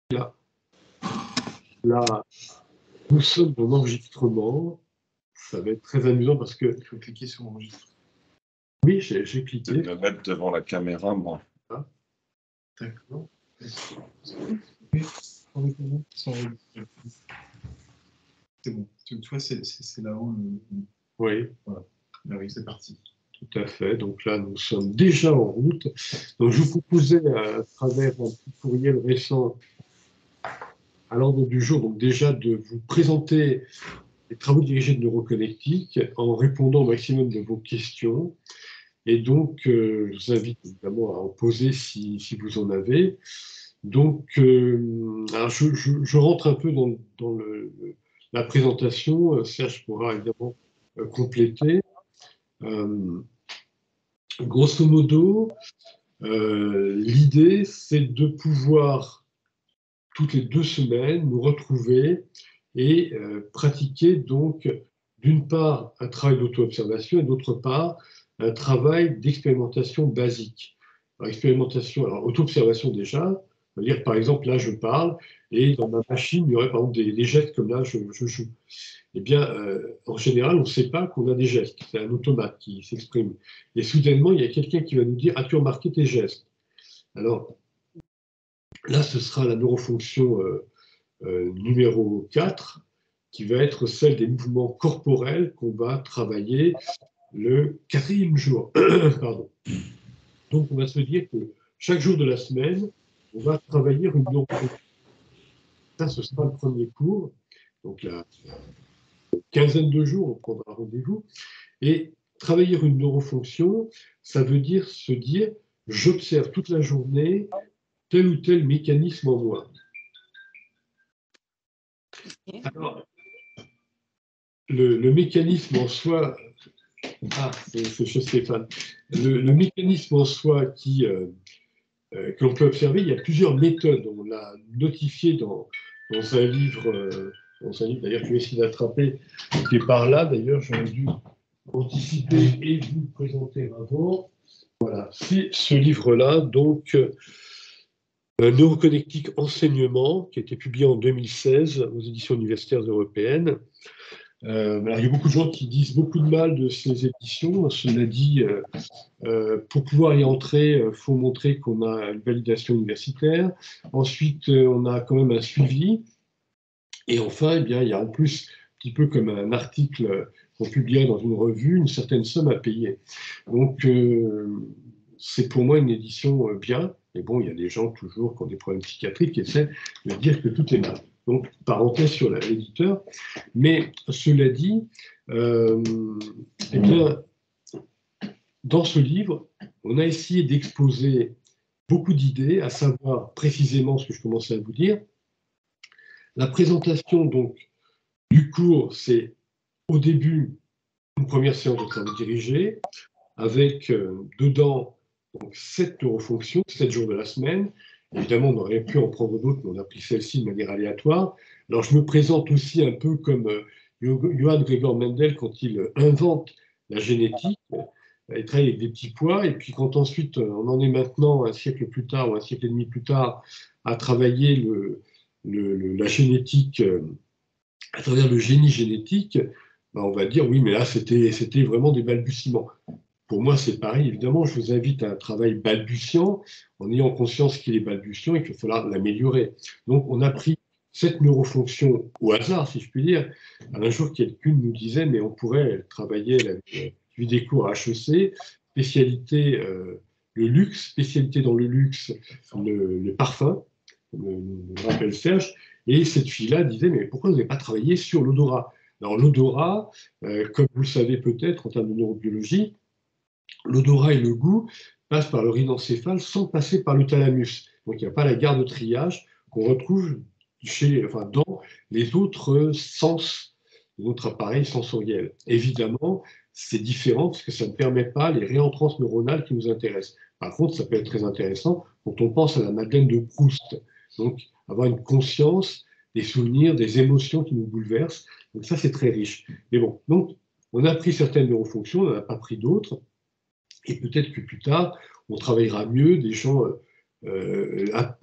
Là, là, nous sommes en enregistrement. Ça va être très amusant parce que... Il faut cliquer sur enregistrer. Oui, j'ai cliqué. De me mettre devant la caméra, moi. Ah. D'accord. C'est bon. Tu vois, c'est là-haut. Oui. Voilà. Ah oui, c'est parti. Tout à fait. Donc là, nous sommes déjà en route. Donc je vous proposais à travers un petit courriel récent à l'ordre du jour, donc déjà de vous présenter les travaux dirigés de Neuroconnectique en répondant au maximum de vos questions. Et donc, je vous invite évidemment à en poser si vous en avez. Donc, alors je rentre un peu dans la présentation. Serge pourra évidemment compléter. Grosso modo, l'idée, c'est de pouvoir, toutes les 2 semaines, nous retrouver et pratiquer donc, d'une part, un travail d'auto-observation et d'autre part, un travail d'expérimentation basique. Alors, auto-observation déjà, c'est-à-dire, par exemple, là, je parle et dans ma machine, il y aurait par exemple des gestes comme là, je joue. Eh bien, en général, on ne sait pas qu'on a des gestes. C'est un automate qui s'exprime. Et soudainement, il y a quelqu'un qui va nous dire « As-tu remarqué tes gestes ?» Alors, là, ce sera la neurofonction numéro 4, qui va être celle des mouvements corporels qu'on va travailler le 4e jour. Pardon. Donc, on va se dire que chaque jour de la semaine, on va travailler une neurofonction. Ça, ce sera le premier cours. Donc, la quinzaine de jours, on prendra rendez-vous. Et travailler une neurofonction, ça veut dire se dire « j'observe toute la journée tel ou tel mécanisme en moi ». Alors, le mécanisme en soi, c'est chez Stéphane, le mécanisme en soi que l'on peut observer, il y a plusieurs méthodes. On l'a notifié dans un livre, d'ailleurs, je vais essayer d'attraper, qui est par là, d'ailleurs, j'aurais dû anticiper et vous le présenter avant. Voilà, c'est ce livre-là, donc Neuroconnectique enseignement, qui a été publié en 2016 aux éditions universitaires européennes. Alors, il y a beaucoup de gens qui disent beaucoup de mal de ces éditions. Cela dit, pour pouvoir y entrer, il faut montrer qu'on a une validation universitaire. Ensuite, on a quand même un suivi. Et enfin, eh bien, il y a en plus, un petit peu comme un article qu'on publie dans une revue, une certaine somme à payer. Donc, c'est pour moi une édition bien. Mais bon, il y a des gens toujours qui ont des problèmes psychiatriques qui essaient de dire que tout est mal. Donc, parenthèse sur l'éditeur. Mais cela dit, eh bien, dans ce livre, on a essayé d'exposer beaucoup d'idées, à savoir précisément ce que je commençais à vous dire. La présentation donc du cours, c'est au début une première séance de travail dirigé avec dedans donc, 7 neurofonctions, 7 jours de la semaine. Évidemment, on aurait pu en prendre d'autres, mais on a pris celle-ci de manière aléatoire. Alors, je me présente aussi un peu comme Johann Gregor Mendel quand il invente la génétique. Il travaille avec des petits pois, et puis quand ensuite on en est maintenant, un siècle plus tard ou un siècle et demi plus tard, à travailler la génétique à travers le génie génétique, ben on va dire oui, mais là c'était vraiment des balbutiements. Pour moi, c'est pareil. Évidemment, je vous invite à un travail balbutiant, en ayant conscience qu'il est balbutiant et qu'il va falloir l'améliorer. Donc, on a pris cette neurofonction au hasard, si je puis dire. Un jour, quelqu'un nous disait, mais on pourrait travailler, vu des cours à HEC, spécialité le luxe, spécialité dans le luxe, le parfum, me rappelle Serge. Et cette fille-là disait, mais pourquoi vous n'avez pas travaillé sur l'odorat? Alors, l'odorat, comme vous le savez peut-être en termes de neurobiologie, l'odorat et le goût passent par le rhinencéphale sans passer par le thalamus. Donc il n'y a pas la gare de triage qu'on retrouve dans les autres sens, les autres appareils sensoriels. Évidemment, c'est différent parce que ça ne permet pas les réentrances neuronales qui nous intéressent. Par contre, ça peut être très intéressant quand on pense à la Madeleine de Proust. Donc avoir une conscience des souvenirs, des émotions qui nous bouleversent. Donc ça, c'est très riche. Mais bon, donc on a pris certaines neurofonctions, on n'en a pas pris d'autres. Et peut-être que plus tard, on travaillera mieux des gens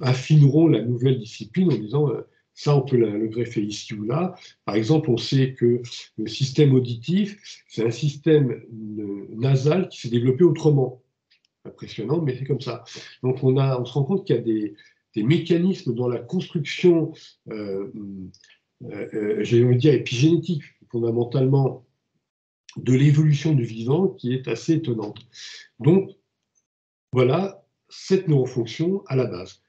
affineront la nouvelle discipline en disant ça, on peut le greffer ici ou là. Par exemple, on sait que le système auditif, c'est un système nasal qui s'est développé autrement. Impressionnant, mais c'est comme ça. Donc, on se rend compte qu'il y a des mécanismes dans la construction, j'ai envie de dire, épigénétique, fondamentalement, de l'évolution du vivant qui est assez étonnante. Donc, voilà cette neurofonction à la base.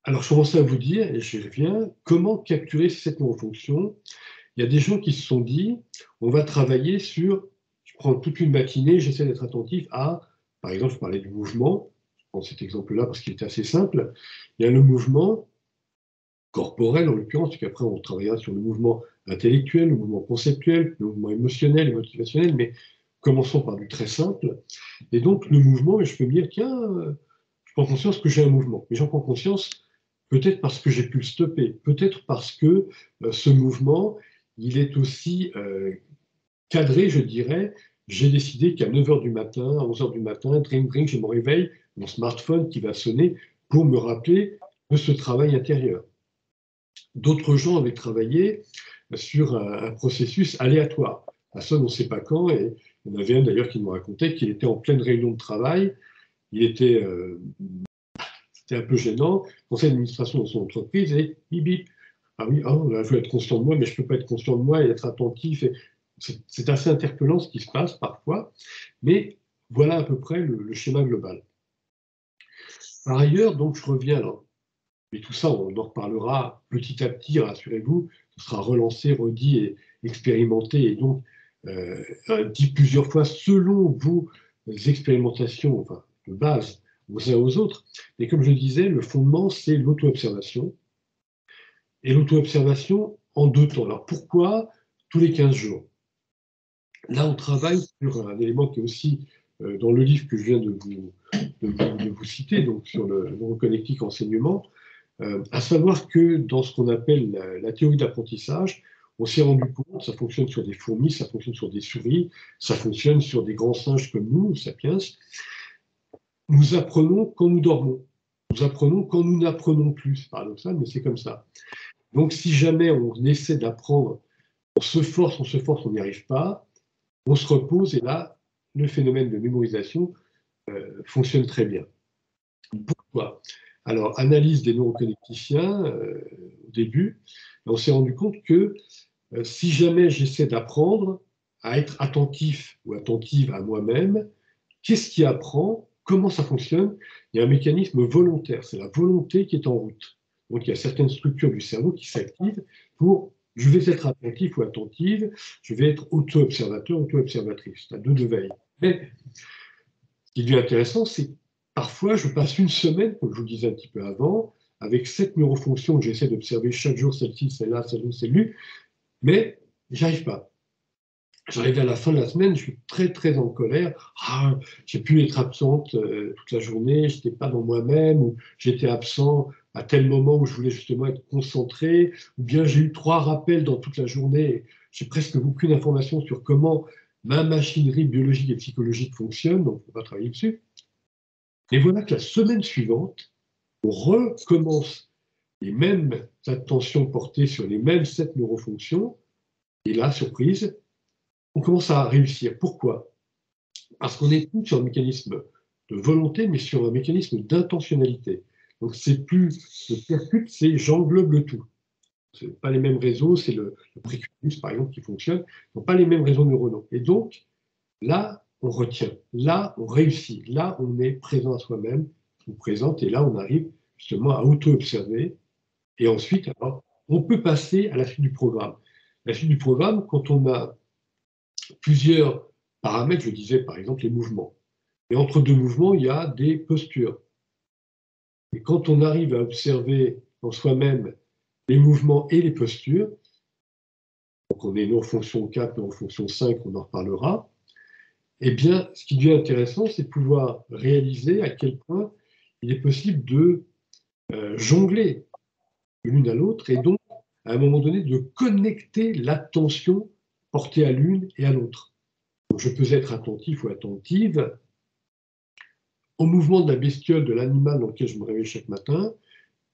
Alors, je commence à vous dire, et j'y reviens, comment capturer cette neurofonction. Il y a des gens qui se sont dit, on va travailler sur, je prends toute une matinée, j'essaie d'être attentif à, par exemple, je parlais du mouvement, je prends cet exemple-là parce qu'il est assez simple, il y a le mouvement corporel en l'occurrence, puis qu'après on travaillera sur le mouvement intellectuel, le mouvement conceptuel, le mouvement émotionnel et motivationnel, mais commençons par du très simple. Et donc le mouvement, et je peux me dire, tiens, je prends conscience que j'ai un mouvement, mais j'en prends conscience peut-être parce que j'ai pu le stopper, peut-être parce que ce mouvement, il est aussi cadré, je dirais. J'ai décidé qu'à 9h du matin, à 11h du matin, dring, dring, j'ai mon réveil, mon smartphone qui va sonner pour me rappeler de ce travail intérieur. D'autres gens avaient travaillé sur un processus aléatoire. Ça sonne, on ne sait pas quand, et il y en avait un d'ailleurs qui me racontait qu'il était en pleine réunion de travail, c'était un peu gênant, conseil d'administration de son entreprise, et bip bip. Ah oui, oh, là, je veux être conscient de moi, mais je ne peux pas être conscient de moi et être attentif. C'est assez interpellant ce qui se passe parfois, mais voilà à peu près le schéma global. Par ailleurs, donc je reviens là. Mais tout ça, on en reparlera petit à petit, rassurez-vous, ce sera relancé, redit et expérimenté, et donc dit plusieurs fois selon vos expérimentations, enfin, de base, aux uns aux autres. Et comme je disais, le fondement, c'est l'auto-observation. Et l'auto-observation en 2 temps. Alors pourquoi tous les 15 jours? Là, on travaille sur un élément qui est aussi dans le livre que je viens de vous citer, donc sur le neuroconnectique enseignement, à savoir que dans ce qu'on appelle la théorie de l'apprentissage, on s'est rendu compte, ça fonctionne sur des fourmis, ça fonctionne sur des souris, ça fonctionne sur des grands singes comme nous, sapiens. Nous apprenons quand nous dormons. Nous apprenons quand nous n'apprenons plus. C'est paradoxal, mais c'est comme ça. Donc si jamais on essaie d'apprendre, on se force, on n'y arrive pas, on se repose et là, le phénomène de mémorisation fonctionne très bien. Pourquoi? Alors, analyse des neuroconnecticiens, au début, on s'est rendu compte que si jamais j'essaie d'apprendre à être attentif ou attentive à moi-même, qu'est-ce qui apprend? Comment ça fonctionne? Il y a un mécanisme volontaire, c'est la volonté qui est en route. Donc, il y a certaines structures du cerveau qui s'activent pour je vais être attentif ou attentive, je vais être auto-observateur, auto-observatrice. C'est à 2 de veille. Mais ce qui devient intéressant, c'est que parfois, je passe une semaine, comme je vous le disais un petit peu avant, avec 7 neurofonctions que j'essaie d'observer chaque jour, celle-ci, celle-là, celle-là, celle-là, mais j'arrive pas. J'arrive à la fin de la semaine, je suis très très en colère. Ah, j'ai pu être absente toute la journée, j'étais pas dans moi-même, ou j'étais absent à tel moment où je voulais justement être concentré, ou bien j'ai eu 3 rappels dans toute la journée. J'ai presque aucune information sur comment ma machinerie biologique et psychologique fonctionne, donc on va travailler dessus. Et voilà que la semaine suivante, on recommence les mêmes attentions portées sur les mêmes 7 neurofonctions, et là, surprise, on commence à réussir. Pourquoi? Parce qu'on est plus sur un mécanisme de volonté, mais sur un mécanisme d'intentionnalité. Donc c'est plus le percute, c'est j'englobe le tout. C'est pas les mêmes réseaux, c'est le précurseur par exemple qui fonctionne, ce sont pas les mêmes réseaux neuronaux. Et donc là, on retient, là, on réussit, là, on est présent à soi-même, on présente, et là, on arrive justement à auto-observer. Et ensuite, alors, on peut passer à la suite du programme. La suite du programme, quand on a plusieurs paramètres, je disais par exemple les mouvements. Et entre 2 mouvements, il y a des postures. Et quand on arrive à observer en soi-même les mouvements et les postures, donc on est neurofonction 4, neurofonction 5, on en reparlera, eh bien, ce qui devient intéressant, c'est de pouvoir réaliser à quel point il est possible de jongler de l'une à l'autre et donc, à un moment donné, de connecter l'attention portée à l'une et à l'autre. Donc, je peux être attentif ou attentive au mouvement de la bestiole, de l'animal dans lequel je me réveille chaque matin,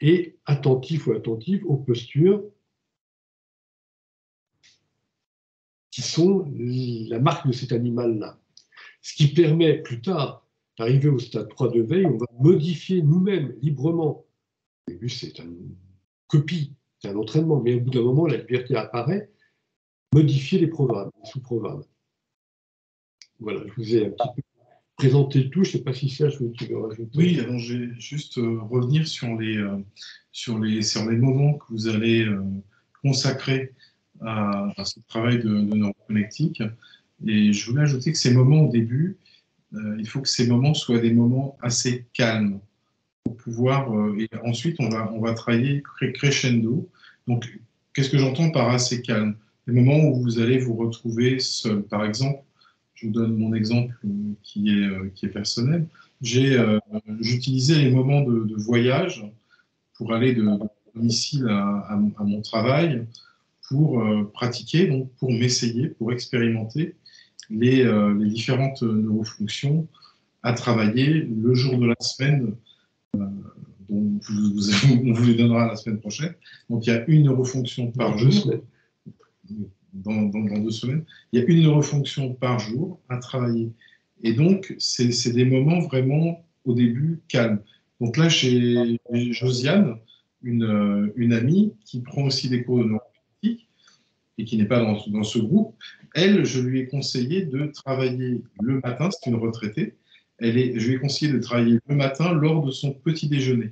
et attentif ou attentive aux postures qui sont la marque de cet animal-là. Ce qui permet plus tard d'arriver au stade 3 de veille, on va modifier nous-mêmes librement. Au début, c'est une copie, c'est un entraînement, mais au bout d'un moment, la liberté apparaît, modifier les programmes, les sous-programmes. Voilà, je vous ai un petit peu présenté le tout, je ne sais pas si Serge, tu veux rajouter. Oui, alors je vais juste revenir sur les moments que vous allez consacrer à ce travail de neuroconnectique. Et je voulais ajouter que ces moments au début, il faut que ces moments soient des moments assez calmes pour pouvoir. Et ensuite, on va travailler crescendo. Donc, qu'est-ce que j'entends par assez calme? Les moments où vous allez vous retrouver seul. Par exemple, je vous donne mon exemple qui est personnel. J'utilisais les moments de voyage pour aller de domicile à mon travail pour pratiquer, donc pour m'essayer, pour expérimenter les différentes neurofonctions à travailler le jour de la semaine, dont on vous les donnera la semaine prochaine. Donc il y a une neurofonction par jour. Dans 2 semaines, il y a une neurofonction par jour à travailler. Et donc, c'est des moments vraiment, au début, calmes. Donc là, j'ai Josiane, une amie qui prend aussi des cours de neurocognitive et qui n'est pas dans ce groupe. Elle, je lui ai conseillé de travailler le matin, c'est une retraitée, je lui ai conseillé de travailler le matin lors de son petit déjeuner.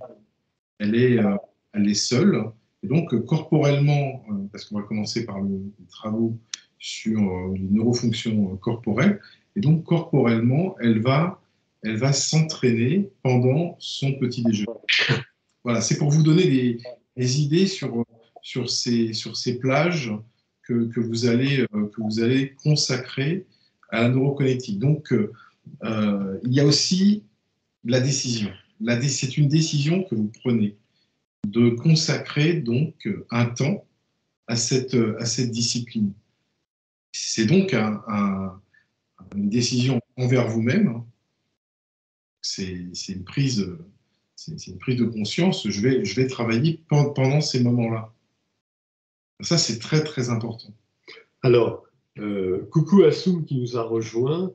Elle est seule, et donc corporellement, parce qu'on va commencer par les travaux sur les neurofonctions corporelles, et donc corporellement, elle va s'entraîner pendant son petit déjeuner. Voilà, c'est pour vous donner des idées sur ces plages que vous allez consacrer à la neuroconnectique. Donc, il y a aussi la décision. C'est une décision que vous prenez de consacrer donc un temps à cette discipline. C'est donc une décision envers vous-même. C'est une prise de conscience. Je vais travailler pendant ces moments-là. Ça, c'est très, très important. Alors, coucou à Soum qui nous a rejoint.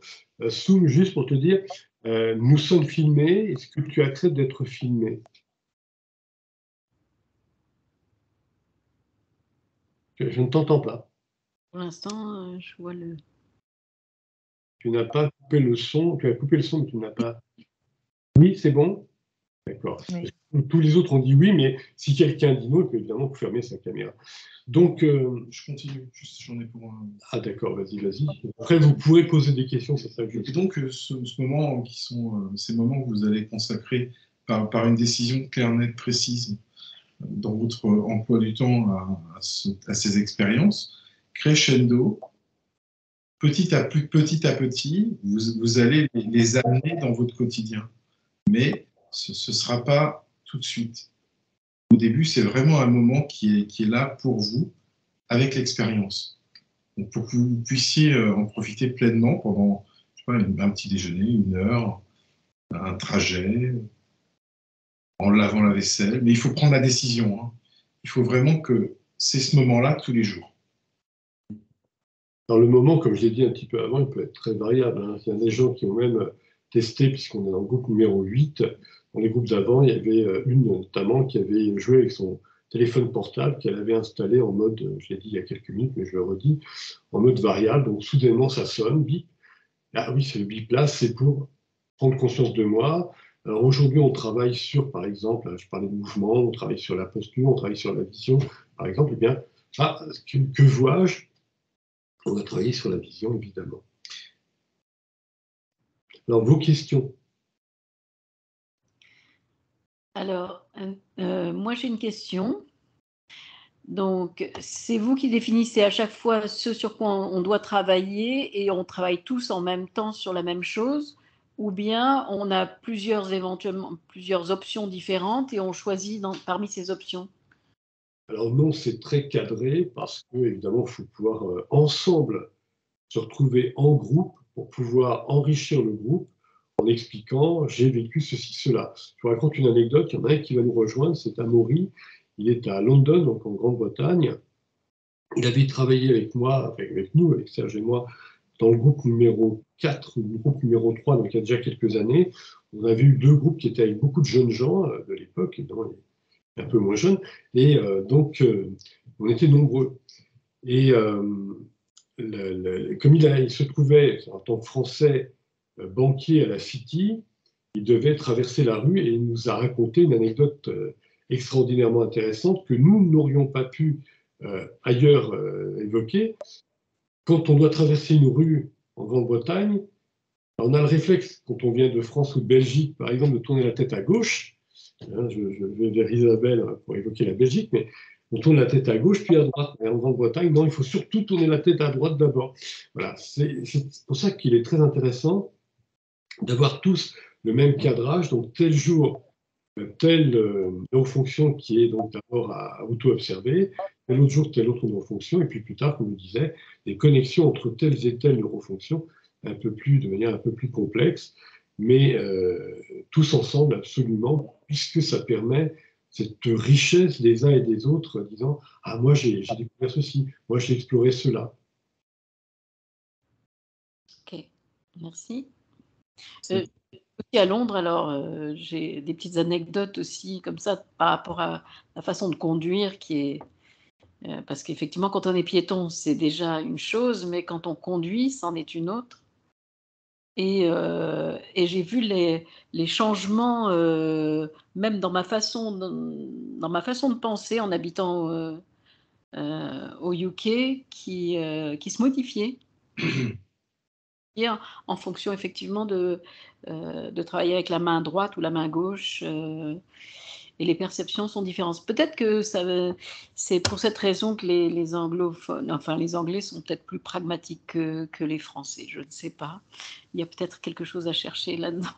Soum, juste pour te dire, nous sommes filmés. Est-ce que tu acceptes d'être filmé? Je ne t'entends pas. Pour l'instant, je vois le... Tu n'as pas coupé le son. Tu as coupé le son, mais tu n'as pas... Oui, c'est bon? D'accord. Oui. Tous les autres ont dit oui, mais si quelqu'un dit non, il peut évidemment fermer sa caméra. Donc, je continue, j'en ai pour un... Ah d'accord, vas-y. Après, vous pourrez poser des questions, c'est ça que je dis. Et donc, ce moment qui sont ces moments que vous allez consacrer par une décision claire, nette, précise dans votre emploi du temps à ces expériences, crescendo, petit à petit, vous allez les amener dans votre quotidien. Mais ce ne sera pas tout de suite. Au début, c'est vraiment un moment qui est là pour vous, avec l'expérience. Donc, pour que vous puissiez en profiter pleinement pendant un petit déjeuner, 1 heure, un trajet, en lavant la vaisselle. Mais il faut prendre la décision. Hein. Il faut vraiment que c'est ce moment-là tous les jours. Alors le moment, comme je l'ai dit un petit peu avant, il peut être très variable. Hein. Il y a des gens qui ont même testé, puisqu'on est dans le groupe numéro 8. Dans les groupes d'avant, il y avait une notamment qui avait joué avec son téléphone portable qu'elle avait installé en mode, je l'ai dit il y a quelques minutes, mais je le redis, en mode variable. Donc soudainement, ça sonne, bip. Ah oui, c'est le bip là, c'est pour prendre conscience de moi. Alors aujourd'hui, on travaille sur, par exemple, je parlais de mouvement, on travaille sur la posture, on travaille sur la vision, par exemple. Eh bien, que vois-je? On va travailler sur la vision, évidemment. Alors, vos questions? Alors, moi j'ai une question. Donc, c'est vous qui définissez à chaque fois ce sur quoi on doit travailler et on travaille tous en même temps sur la même chose, ou bien on a éventuellement plusieurs options différentes et on choisit parmi ces options? Alors non, c'est très cadré parce que, évidemment, il faut pouvoir ensemble se retrouver en groupe pour pouvoir enrichir le groupe en expliquant « j'ai vécu ceci, cela ». Je vous raconte une anecdote, il y en a un qui va nous rejoindre, c'est Amaury, il est à London, donc en Grande-Bretagne. Il avait travaillé avec moi, avec nous, avec Serge et moi, dans le groupe numéro 4 ou le groupe numéro 3, donc il y a déjà quelques années. On avait eu 2 groupes qui étaient avec beaucoup de jeunes gens de l'époque, évidemment, un peu moins jeunes, et donc on était nombreux. Et comme il se trouvait en tant que Français banquier à la City, il devait traverser la rue et il nous a raconté une anecdote extraordinairement intéressante que nous n'aurions pas pu ailleurs évoquer. Quand on doit traverser une rue en Grande-Bretagne, on a le réflexe, quand on vient de France ou de Belgique, par exemple, de tourner la tête à gauche. Je vais vers Isabelle pour évoquer la Belgique, mais on tourne la tête à gauche puis à droite. Et en Grande-Bretagne, non, il faut surtout tourner la tête à droite d'abord. Voilà, c'est pour ça qu'il est très intéressant d'avoir tous le même cadrage. Donc, tel jour, telle fonction qui est donc d'abord à auto-observer, tel autre jour, telle autre neurofonction, et puis plus tard, comme je disais, des connexions entre telles et telles neurofonctions, de manière un peu plus complexe, mais tous ensemble absolument, puisque ça permet cette richesse des uns et des autres, disant « Ah, moi j'ai découvert ceci, moi j'ai exploré cela ». Ok, merci. Aussi à Londres, alors j'ai des petites anecdotes aussi comme ça par rapport à la façon de conduire qui est parce qu'effectivement quand on est piéton c'est déjà une chose, mais quand on conduit c'en est une autre. Et j'ai vu les changements même dans ma façon de penser en habitant au UK qui se modifiaient. En fonction effectivement de travailler avec la main droite ou la main gauche, et les perceptions sont différentes. Peut-être que c'est pour cette raison que les anglophones, enfin les Anglais sont peut-être plus pragmatiques que les Français, je ne sais pas. Il y a peut-être quelque chose à chercher là-dedans,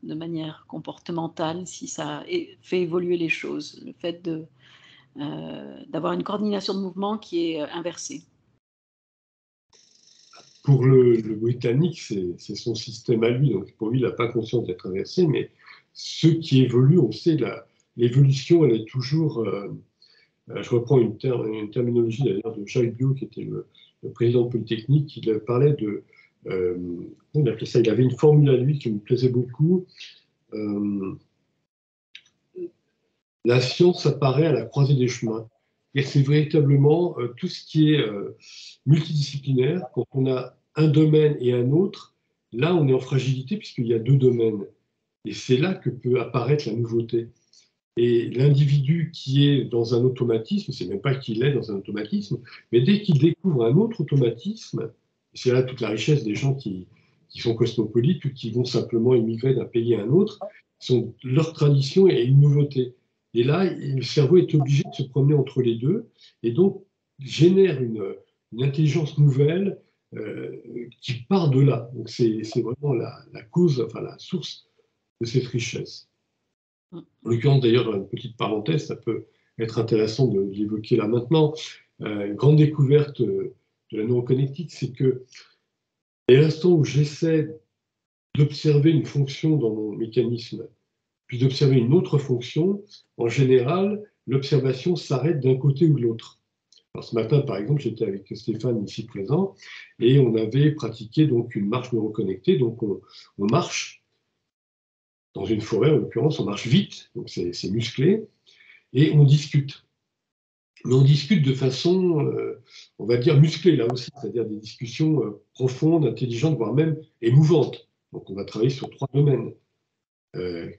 de manière comportementale, si ça fait évoluer les choses, le fait d'avoir une coordination de mouvement qui est inversée. Pour le Britannique, c'est son système à lui, donc pour lui, il n'a pas conscience d'être inversé, mais ce qui évolue, on sait, l'évolution, elle est toujours... je reprends une terminologie d'ailleurs de Jacques Biot, qui était le président de Polytechnique, il parlait de... on appelait ça, il avait une formule à lui qui me plaisait beaucoup. La science apparaît à la croisée des chemins. Et c'est véritablement tout ce qui est multidisciplinaire. Quand on a un domaine et un autre, là, on est en fragilité puisqu'il y a 2 domaines. Et c'est là que peut apparaître la nouveauté. Et l'individu qui est dans un automatisme, c'est même pas qu'il est dans un automatisme, mais dès qu'il découvre un autre automatisme, c'est là toute la richesse des gens qui sont cosmopolites ou qui vont simplement immigrer d'un pays à un autre, leur tradition est une nouveauté. Et là, le cerveau est obligé de se promener entre les deux, et donc génère une intelligence nouvelle qui part de là. Donc c'est vraiment la cause, enfin la source de cette richesse. En l'occurrence, d'ailleurs, une petite parenthèse, ça peut être intéressant de l'évoquer là maintenant. Une grande découverte de la neuroconnectique, c'est que dès l'instant où j'essaie d'observer une fonction dans mon mécanisme, puis d'observer une autre fonction, en général, l'observation s'arrête d'un côté ou de l'autre. Alors, ce matin, par exemple, j'étais avec Stéphane ici présent, et on avait pratiqué donc une marche neuroconnectée. Donc, on marche dans une forêt, en l'occurrence, on marche vite, donc c'est musclé, et on discute. Mais on discute de façon, on va dire, musclée là aussi, c'est-à-dire des discussions profondes, intelligentes, voire même émouvantes. Donc on va travailler sur 3 domaines,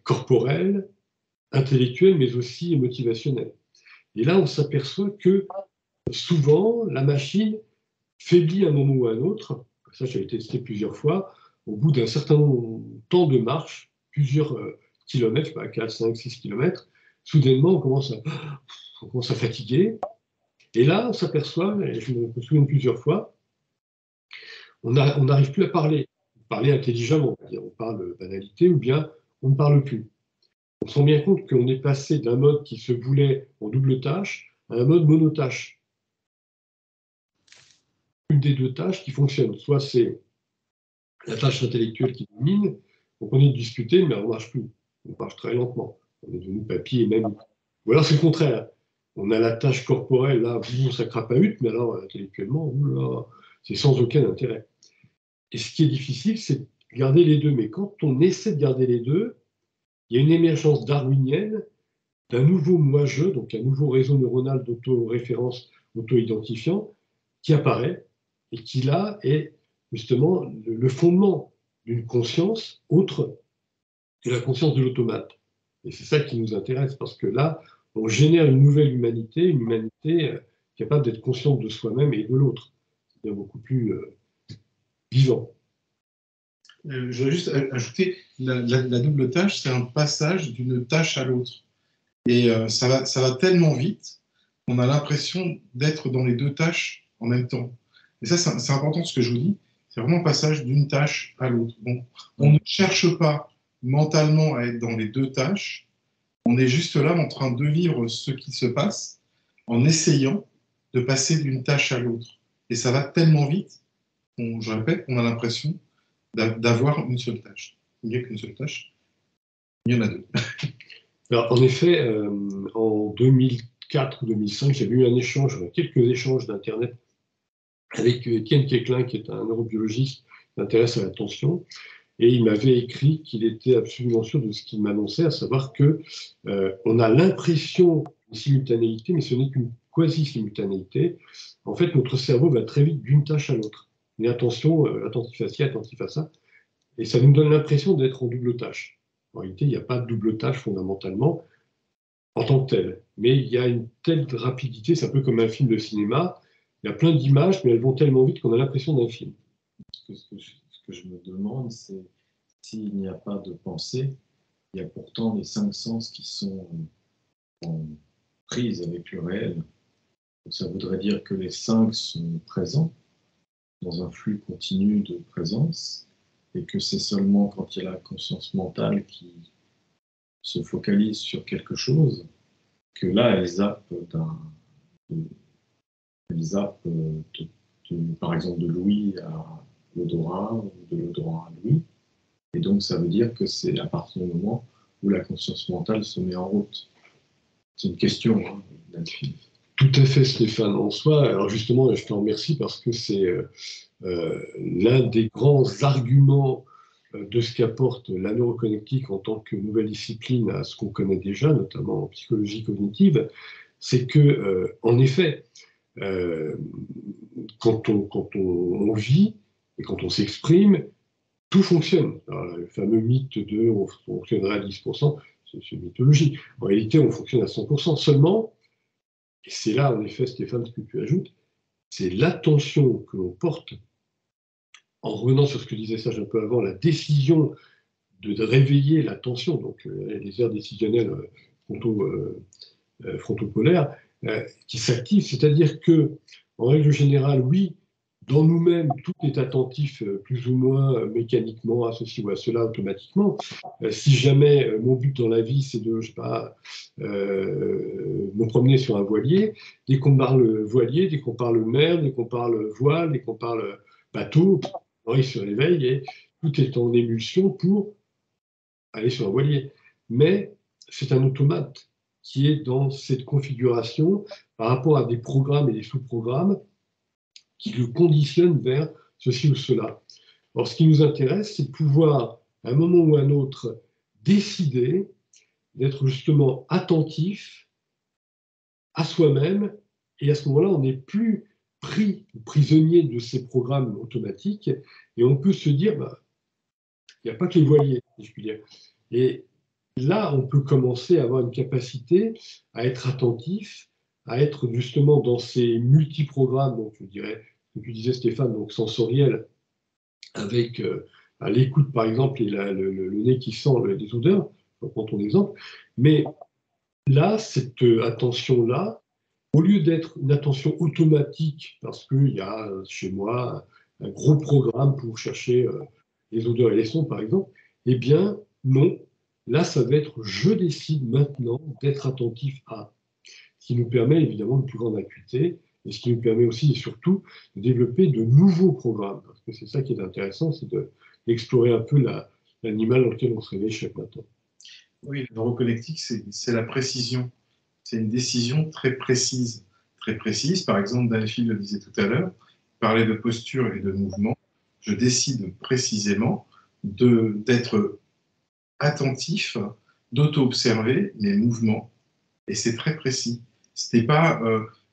corporel, intellectuel, mais aussi motivationnel. Et là, on s'aperçoit que souvent, la machine faiblit à un moment ou à un autre. Ça, j'ai testé plusieurs fois. Au bout d'un certain temps de marche, plusieurs kilomètres, je sais pas, 4, 5, 6 kilomètres, soudainement, on commence à fatiguer. Et là, on s'aperçoit, et je me souviens plusieurs fois, on n'arrive plus à parler intelligemment, on parle banalité, ou bien on ne parle plus. On se rend bien compte qu'on est passé d'un mode qui se voulait en double tâche à un mode monotâche. Une des 2 tâches qui fonctionne, soit c'est la tâche intellectuelle qui domine. Donc on est discuté, mais on ne marche plus. On marche très lentement. On est devenu papy et même. Ou alors c'est le contraire. On a la tâche corporelle, là, ça crapahute, mais alors intellectuellement, c'est sans aucun intérêt. Et ce qui est difficile, c'est de garder les deux. Mais quand on essaie de garder les deux, il y a une émergence darwinienne d'un nouveau moi-je, donc un nouveau réseau neuronal d'auto-référence, auto-identifiant, qui apparaît et qui, là, est justement le fondement d'une conscience autre que la conscience de l'automate. Et c'est ça qui nous intéresse, parce que là, on génère une nouvelle humanité, une humanité capable d'être consciente de soi-même et de l'autre. C'est beaucoup plus vivant. Je voudrais juste ajouter, la double tâche, c'est un passage d'une tâche à l'autre. Et ça va tellement vite qu'on a l'impression d'être dans les deux tâches en même temps. Et ça, c'est important ce que je vous dis, c'est vraiment un passage d'une tâche à l'autre. Donc, on ne cherche pas mentalement à être dans les deux tâches, on est juste là en train de vivre ce qui se passe en essayant de passer d'une tâche à l'autre. Et ça va tellement vite, je répète, on a l'impression d'avoir une seule tâche. Il n'y a qu'une seule tâche, il y en a deux. Alors, en effet, en 2004 ou 2005, j'avais eu quelques échanges d'Internet avec Étienne Quéclin, qui est un neurobiologiste qui s'intéresse à l'attention, et il m'avait écrit qu'il était absolument sûr de ce qu'il m'annonçait, à savoir que on a l'impression d'une simultanéité, mais ce n'est qu'une quasi-simultanéité. En fait, notre cerveau va très vite d'une tâche à l'autre. Mais attention, attentif à ci, attentif à ça, et ça nous donne l'impression d'être en double tâche. En réalité, il n'y a pas de double tâche fondamentalement en tant que telle, mais il y a une telle rapidité, c'est un peu comme un film de cinéma, il y a plein d'images, mais elles vont tellement vite qu'on a l'impression d'un film. Ce que je me demande, c'est s'il n'y a pas de pensée, il y a pourtant les 5 sens qui sont en prise avec le réel. Donc ça voudrait dire que les 5 sont présents dans un flux continu de présence, et que c'est seulement quand il y a la conscience mentale qui se focalise sur quelque chose que là, elle zappe par exemple de Louis à l'odorat, ou de l'odorat à Louis. Et donc, ça veut dire que c'est à partir du moment où la conscience mentale se met en route. C'est une question, hein, là-dessus. Tout à fait, Stéphane. En soi, alors justement, je te remercie parce que c'est l'un des grands arguments de ce qu'apporte la neuroconnectique en tant que nouvelle discipline à ce qu'on connaît déjà, notamment en psychologie cognitive, c'est que, en effet, quand on vit et quand on s'exprime, tout fonctionne. Alors, le fameux mythe de on fonctionnerait à 10%, c'est une mythologie. En réalité, on fonctionne à 100%. Seulement, et c'est là, en effet, Stéphane, ce que tu ajoutes, c'est l'attention que l'on porte, en revenant sur ce que disait Serge un peu avant, la décision de réveiller l'attention, donc les aires décisionnelles frontopolaires, qui s'activent. C'est-à-dire que, en règle générale, oui, dans nous-mêmes, tout est attentif plus ou moins mécaniquement à ceci ou à cela automatiquement. Si jamais mon but dans la vie, c'est de, je sais pas, me promener sur un voilier, dès qu'on parle voilier, dès qu'on parle mer, dès qu'on parle voile, dès qu'on parle bateau, il se réveille et tout est en émulsion pour aller sur un voilier. Mais c'est un automate qui est dans cette configuration par rapport à des programmes et des sous-programmes qui le conditionnent vers ceci ou cela. Alors, ce qui nous intéresse, c'est de pouvoir, à un moment ou à un autre, décider d'être justement attentif à soi-même, et à ce moment-là, on n'est plus pris, prisonnier de ces programmes automatiques, et on peut se dire, il n'y a pas que les voiliers, si je puis dire. Et là, on peut commencer à avoir une capacité à être attentif, à être justement dans ces multiprogrammes, donc je dirais, ce que tu disais Stéphane, donc sensoriel, avec à l'écoute par exemple, et le nez qui sent les odeurs, je prends ton exemple, mais là, cette attention-là, au lieu d'être une attention automatique, parce qu'il y a chez moi un gros programme pour chercher les odeurs et les sons, par exemple, eh bien, non. Là, ça va être je décide maintenant d'être attentif à. Ce qui nous permet évidemment de plus grande acuité, et ce qui nous permet aussi et surtout de développer de nouveaux programmes. Parce que c'est ça qui est intéressant, c'est de explorer un peu l'animal dans lequel on se réveille chaque matin. Oui, le neuroconnectique, c'est la précision. C'est une décision très précise. Très précise. Par exemple, Delphine le disait tout à l'heure, parler de posture et de mouvement. Je décide précisément d'être attentif, d'auto-observer mes mouvements. Et c'est très précis. Ce n'est pas,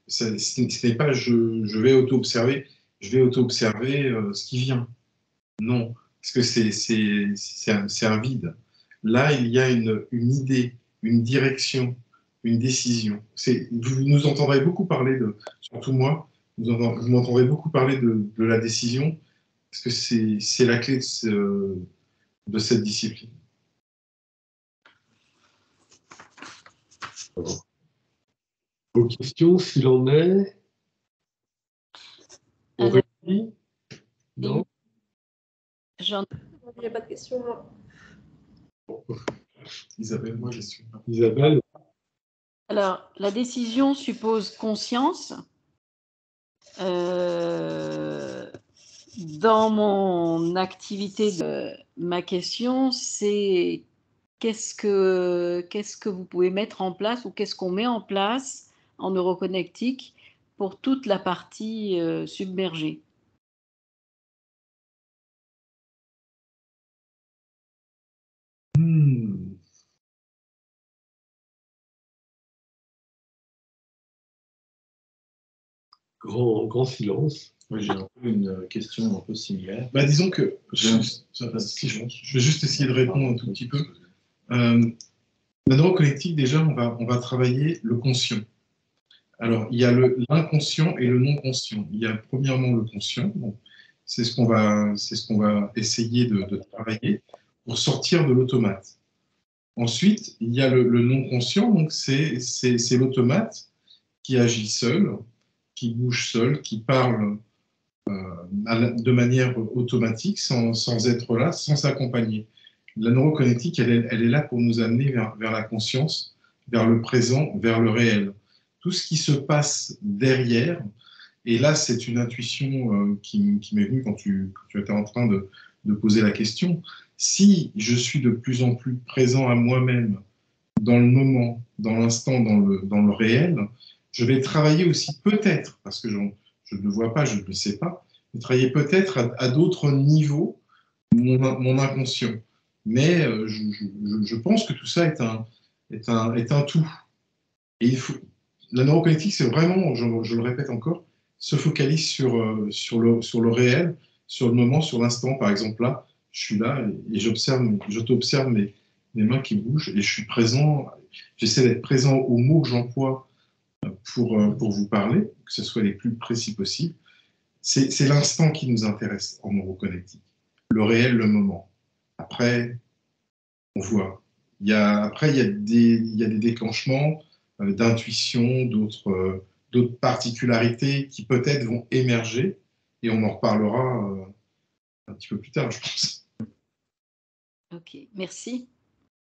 je vais auto-observer ce qui vient. Non, parce que c'est un vide. Là, il y a une idée, une direction, une décision. Vous nous entendrez beaucoup parler surtout moi, vous m'entendrez beaucoup parler de la décision, parce que c'est la clé de cette discipline. Vos questions, s'il en est? Aurélie? Non? Il n'y a pas de questions, moi. Isabelle, moi, j'ai su. Isabelle? Alors, la décision suppose conscience. Dans mon activité, ma question, c'est qu'est-ce que vous pouvez mettre en place ou qu'est-ce qu'on met en place en neuroconnectique pour toute la partie submergée? Grand silence. Moi, j'ai un peu une question un peu similaire. Disons que je vais juste essayer de répondre un tout petit peu. La neuroconnectique, déjà, on va travailler le conscient. Alors, il y a l'inconscient et le non-conscient. Il y a premièrement le conscient. Bon, c'est ce qu'on va essayer de travailler pour sortir de l'automate. Ensuite, il y a le non-conscient. Donc, c'est l'automate qui agit seul, qui bouge seul, qui parle de manière automatique, sans être là, sans s'accompagner. La neuroconnectique, elle est là pour nous amener vers la conscience, vers le présent, vers le réel. Tout ce qui se passe derrière, et là, c'est une intuition qui m'est venue quand tu étais en train de poser la question. Si je suis de plus en plus présent à moi-même, dans le moment, dans l'instant, dans le réel, je vais travailler aussi peut-être, parce que je ne le vois pas, je ne le sais pas, mais travailler peut-être à d'autres niveaux mon inconscient. Mais je pense que tout ça est un tout. Et la neuroconnectique, c'est vraiment, je le répète encore, se focalise sur le réel, sur le moment, sur l'instant. Par exemple, là, je suis là et j'observe mes mains qui bougent et je suis présent. J'essaie d'être présent aux mots que j'emploie pour vous parler, que ce soit les plus précis possible. C'est l'instant qui nous intéresse en neuroconnectique. Le réel, le moment. Après, on voit. Après, il y a des déclenchements d'intuition, d'autres particularités qui peut-être vont émerger et on en reparlera un petit peu plus tard, je pense. Ok, merci.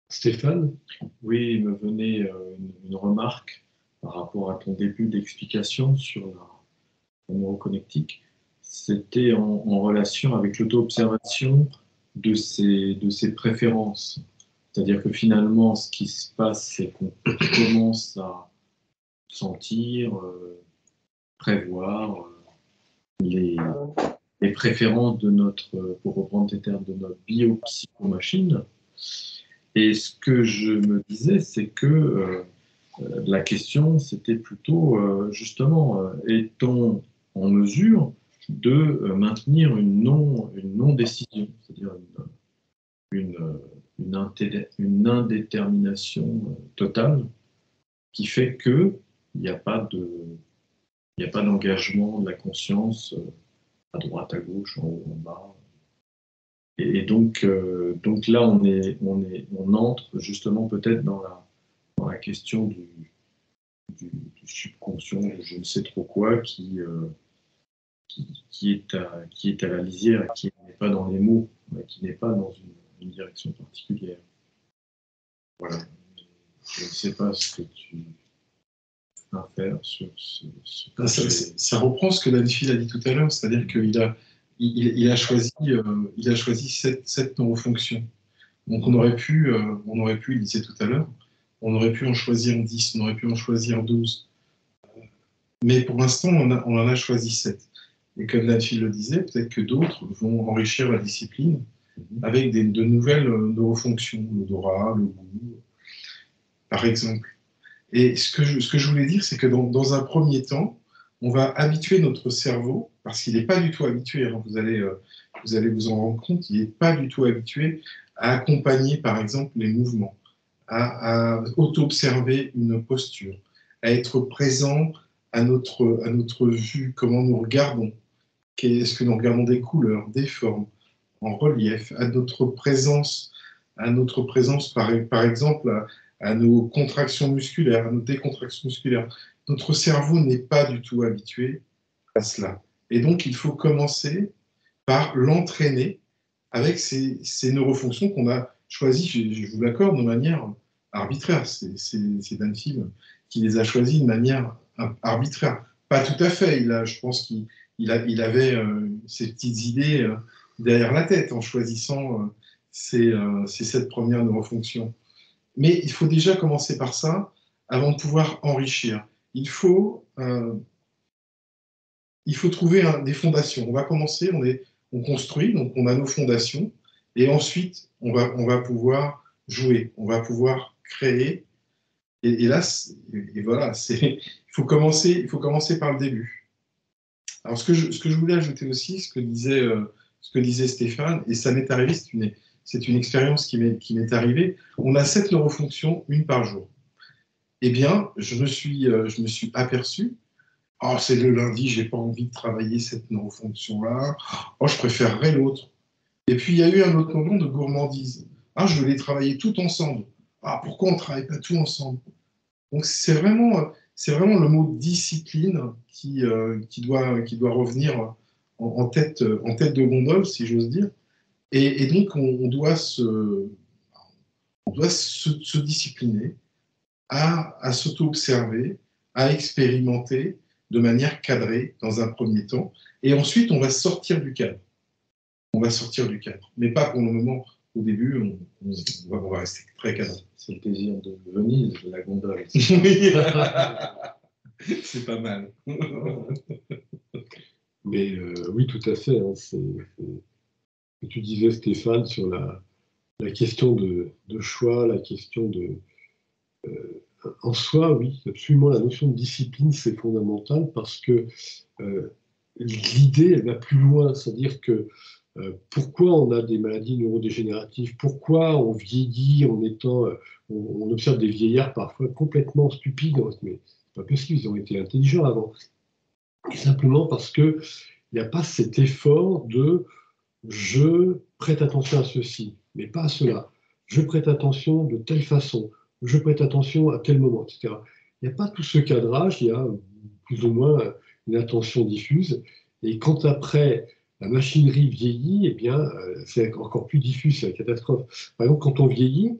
Stéphane? Oui, il me venait une remarque par rapport à ton début d'explication sur la neuroconnectique. C'était en relation avec l'auto-observation de ses préférences. C'est-à-dire que finalement, ce qui se passe, c'est qu'on commence à sentir, prévoir les préférences de notre, pour reprendre tes termes, de notre biopsychomachine. Et ce que je me disais, c'est que la question, c'était plutôt, justement, est-on en mesure de maintenir une non-décision, c'est-à-dire une indétermination totale qui fait qu'il n'y a pas d'engagement de la conscience à droite, à gauche, en haut, en bas. Et donc là, on entre justement peut-être dans la question du subconscient, je ne sais trop quoi, qui est à la lisière, qui n'est pas dans les mots, qui n'est pas dans une direction particulière. Voilà. Je ne sais pas ce que tu vas faire sur ce ça reprend ce que Delphine a dit tout à l'heure, c'est-à-dire qu'il il a choisi 7 neurofonctions. Donc on aurait pu, il disait tout à l'heure, on aurait pu en choisir 10, on aurait pu en choisir 12. Mais pour l'instant, on en a choisi 7. Et comme Nancy le disait, peut-être que d'autres vont enrichir la discipline avec de nouvelles neurofonctions, l'odorat, le goût, par exemple. Et ce que je voulais dire, c'est que dans un premier temps, on va habituer notre cerveau, parce qu'il n'est pas du tout habitué, hein, vous allez vous en rendre compte, il n'est pas du tout habitué à accompagner, par exemple, les mouvements, à auto-observer une posture, à être présent à notre vue, comment nous regardons, est-ce que nous regardons des couleurs, des formes, en relief, à notre présence par exemple, à nos contractions musculaires, à nos décontractions musculaires. Notre cerveau n'est pas du tout habitué à cela. Et donc, il faut commencer par l'entraîner avec ces neurofonctions qu'on a choisies, je vous l'accorde, de manière arbitraire. C'est Dan Phil qui les a choisies de manière arbitraire. Pas tout à fait. Je pense qu'il avait ses petites idées derrière la tête en choisissant ces 7 premières neurofonctions. Mais il faut déjà commencer par ça avant de pouvoir enrichir. Il faut trouver des fondations. On va commencer, on construit, donc on a nos fondations, et ensuite on va pouvoir jouer, on va pouvoir créer. Et là, voilà, il faut commencer par le début. Alors ce que je voulais ajouter aussi, ce que disait Stéphane, et ça m'est arrivé, c'est une expérience qui m'est arrivée. On a 7 neurofonctions, une par jour. Eh bien, je me suis aperçu, oh, c'est le lundi, j'ai pas envie de travailler cette neurofonction-là. Oh, je préférerais l'autre. Et puis, il y a eu un autre moment de gourmandise. Ah, je veux les travailler tout ensemble. Ah, pourquoi on ne travaille pas tout ensemble? Donc, c'est vraiment le mot discipline qui doit revenir en tête de gondole, si j'ose dire. Et donc, on doit se discipliner à s'auto-observer, à expérimenter de manière cadrée dans un premier temps. Et ensuite, on va sortir du cadre. Mais pas pour le moment. Au début, on va rester très cadré. C'est le plaisir de Venise, de la gondole. C'est pas mal. Mais oui, tout à fait. Hein, ce que tu disais, Stéphane, sur la question de choix, la question de... en soi, oui, absolument, la notion de discipline, c'est fondamental parce que l'idée, elle va plus loin. C'est-à-dire que pourquoi on a des maladies neurodégénératives, pourquoi on vieillit on observe des vieillards parfois complètement stupides, mais c'est pas possible, ils ont été intelligents avant. Et simplement parce qu'il n'y a pas cet effort de je prête attention à ceci, mais pas à cela. Je prête attention de telle façon, je prête attention à tel moment, etc. Il n'y a pas tout ce cadrage, il y a plus ou moins une attention diffuse. Et quand après la machinerie vieillit, eh bien, c'est encore plus diffus, c'est la catastrophe. Par exemple, quand on vieillit,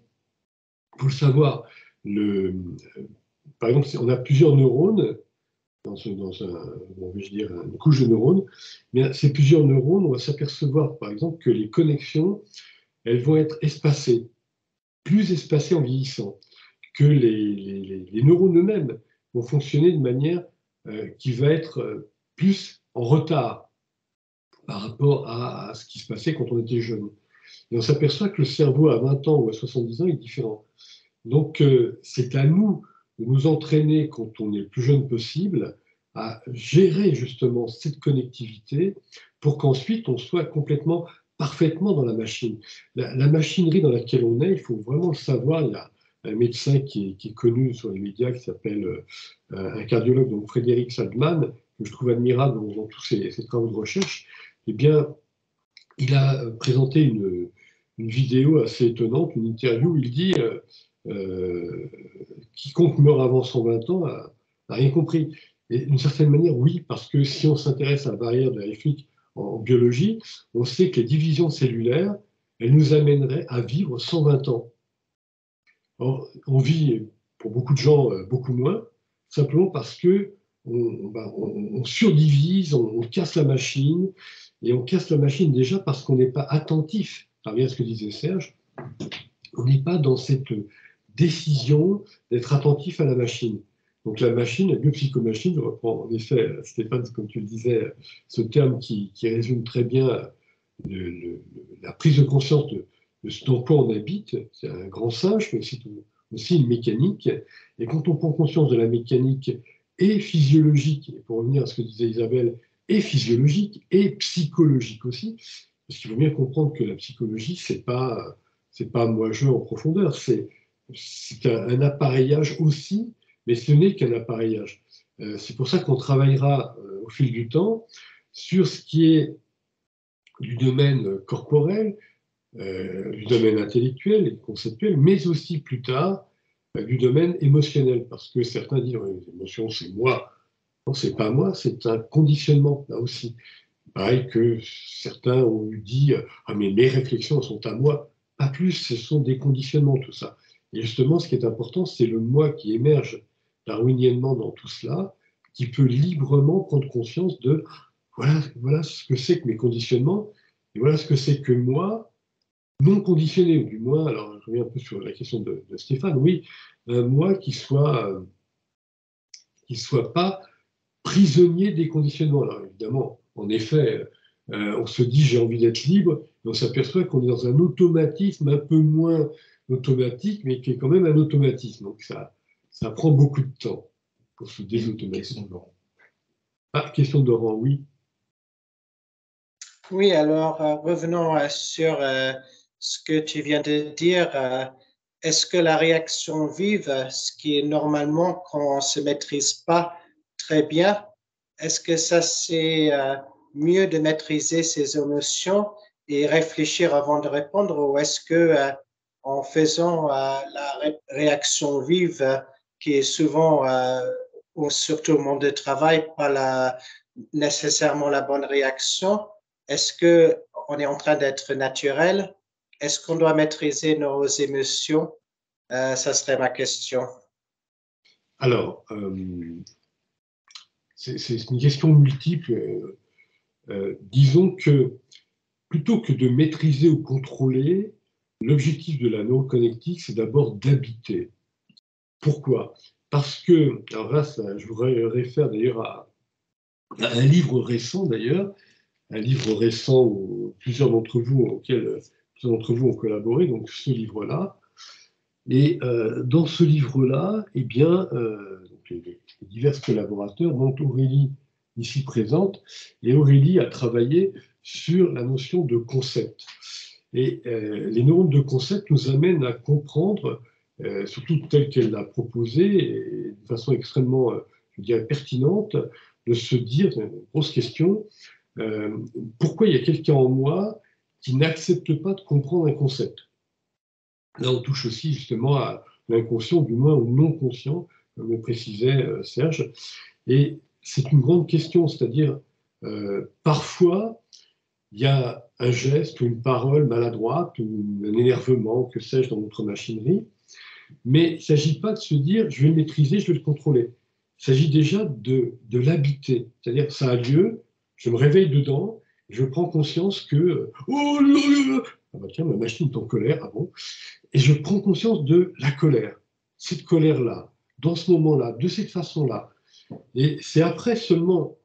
il faut le savoir, par exemple, on a plusieurs neurones dans une couche de neurones, mais ces plusieurs neurones, on va s'apercevoir, par exemple, que les connexions, elles vont être espacées, plus espacées en vieillissant, que les neurones eux-mêmes vont fonctionner de manière qui va être plus en retard par rapport à ce qui se passait quand on était jeune. Et on s'aperçoit que le cerveau à 20 ans ou à 70 ans est différent. Donc, c'est à nous de nous entraîner quand on est le plus jeune possible à gérer justement cette connectivité pour qu'ensuite on soit parfaitement dans la machine. La machinerie dans laquelle on est, il faut vraiment le savoir. Il y a un médecin qui est connu sur les médias qui s'appelle un cardiologue, donc Frédéric Salzman, que je trouve admirable dans tous ses travaux de recherche. Eh bien, il a présenté une vidéo assez étonnante, une interview où il dit quiconque meurt avant 120 ans n'a rien compris. Et d'une certaine manière, oui, parce que si on s'intéresse à la barrière de Hayflick en biologie, on sait que les divisions cellulaires, elles nous amèneraient à vivre 120 ans. Or, on vit, pour beaucoup de gens, beaucoup moins, simplement parce que on surdivise, on casse la machine, Et on casse la machine déjà parce qu'on n'est pas attentif. Ça revient à ce que disait Serge. On n'est pas dans cette décision d'être attentif à la machine. Donc la machine, la biopsychomachine, je reprends en effet, Stéphane, comme tu le disais, ce terme qui résume très bien la prise de conscience de ce dans quoi on habite. C'est un grand singe, mais c'est aussi une mécanique. Et quand on prend conscience de la mécanique et physiologique, et pour revenir à ce que disait Isabelle, et physiologique et psychologique aussi, parce qu'il faut bien comprendre que la psychologie, c'est pas moi-je en profondeur, c'est un appareillage aussi, mais ce n'est qu'un appareillage. C'est pour ça qu'on travaillera au fil du temps sur ce qui est du domaine corporel, du domaine intellectuel et conceptuel, mais aussi plus tard du domaine émotionnel, parce que certains disent les émotions c'est moi. Non, c'est pas moi, c'est un conditionnement là aussi. Pareil que certains ont dit ah mais mes réflexions sont à moi, pas plus, ce sont des conditionnements tout ça. Et justement, ce qui est important, c'est le moi qui émerge darwiniennement dans tout cela, qui peut librement prendre conscience de voilà ce que c'est que mes conditionnements, et voilà ce que c'est que moi, non conditionné, ou du moins, alors je reviens un peu sur la question de Stéphane, oui, un moi qui soit pas prisonnier des conditionnements. Alors évidemment, en effet, on se dit j'ai envie d'être libre, et on s'aperçoit qu'on est dans un automatisme un peu moins automatique, mais qui est quand même un automatisme. Donc ça prend beaucoup de temps pour se désautomatiser. Question de Laurent, oui. Oui, alors revenons sur ce que tu viens de dire. Est-ce que la réaction vive, ce qui est normalement quand on ne se maîtrise pas très bien, est-ce que ça c'est mieux de maîtriser ses émotions et réfléchir avant de répondre, ou est-ce que en faisant la réaction vive, qui est souvent, surtout au monde du travail, pas nécessairement la bonne réaction, est-ce qu'on est en train d'être naturel? Est-ce qu'on doit maîtriser nos émotions? Ça serait ma question. Alors, c'est une question multiple. Disons que plutôt que de maîtriser ou contrôler, l'objectif de la neuroconnectique, c'est d'abord d'habiter. Pourquoi? Parce que, alors là, je voudrais référer d'ailleurs à un livre récent d'ailleurs, un livre récent où plusieurs d'entre vous ont collaboré, donc ce livre-là. Et dans ce livre-là, eh bien, donc les divers collaborateurs, dont Aurélie ici présente, et Aurélie a travaillé sur la notion de concept. Et les neurones de concept nous amènent à comprendre, surtout telle qu'elle l'a proposé, et de façon extrêmement, je dirais, pertinente, de se dire, une grosse question, pourquoi il y a quelqu'un en moi qui n'accepte pas de comprendre un concept? Là, on touche aussi justement à l'inconscient, du moins au non-conscient, comme le précisait Serge. Et c'est une grande question, c'est-à-dire, parfois, il y a un geste ou une parole maladroite ou un énervement, que sais-je, dans notre machinerie, mais il ne s'agit pas de se dire je vais le maîtriser, je vais le contrôler. Il s'agit déjà de l'habiter, c'est-à-dire ça a lieu, je me réveille dedans, je prends conscience que oh là là, ah bah tiens, ma machine est en colère, ah bon, et je prends conscience de la colère, cette colère-là, dans ce moment-là, de cette façon-là. Et c'est après seulement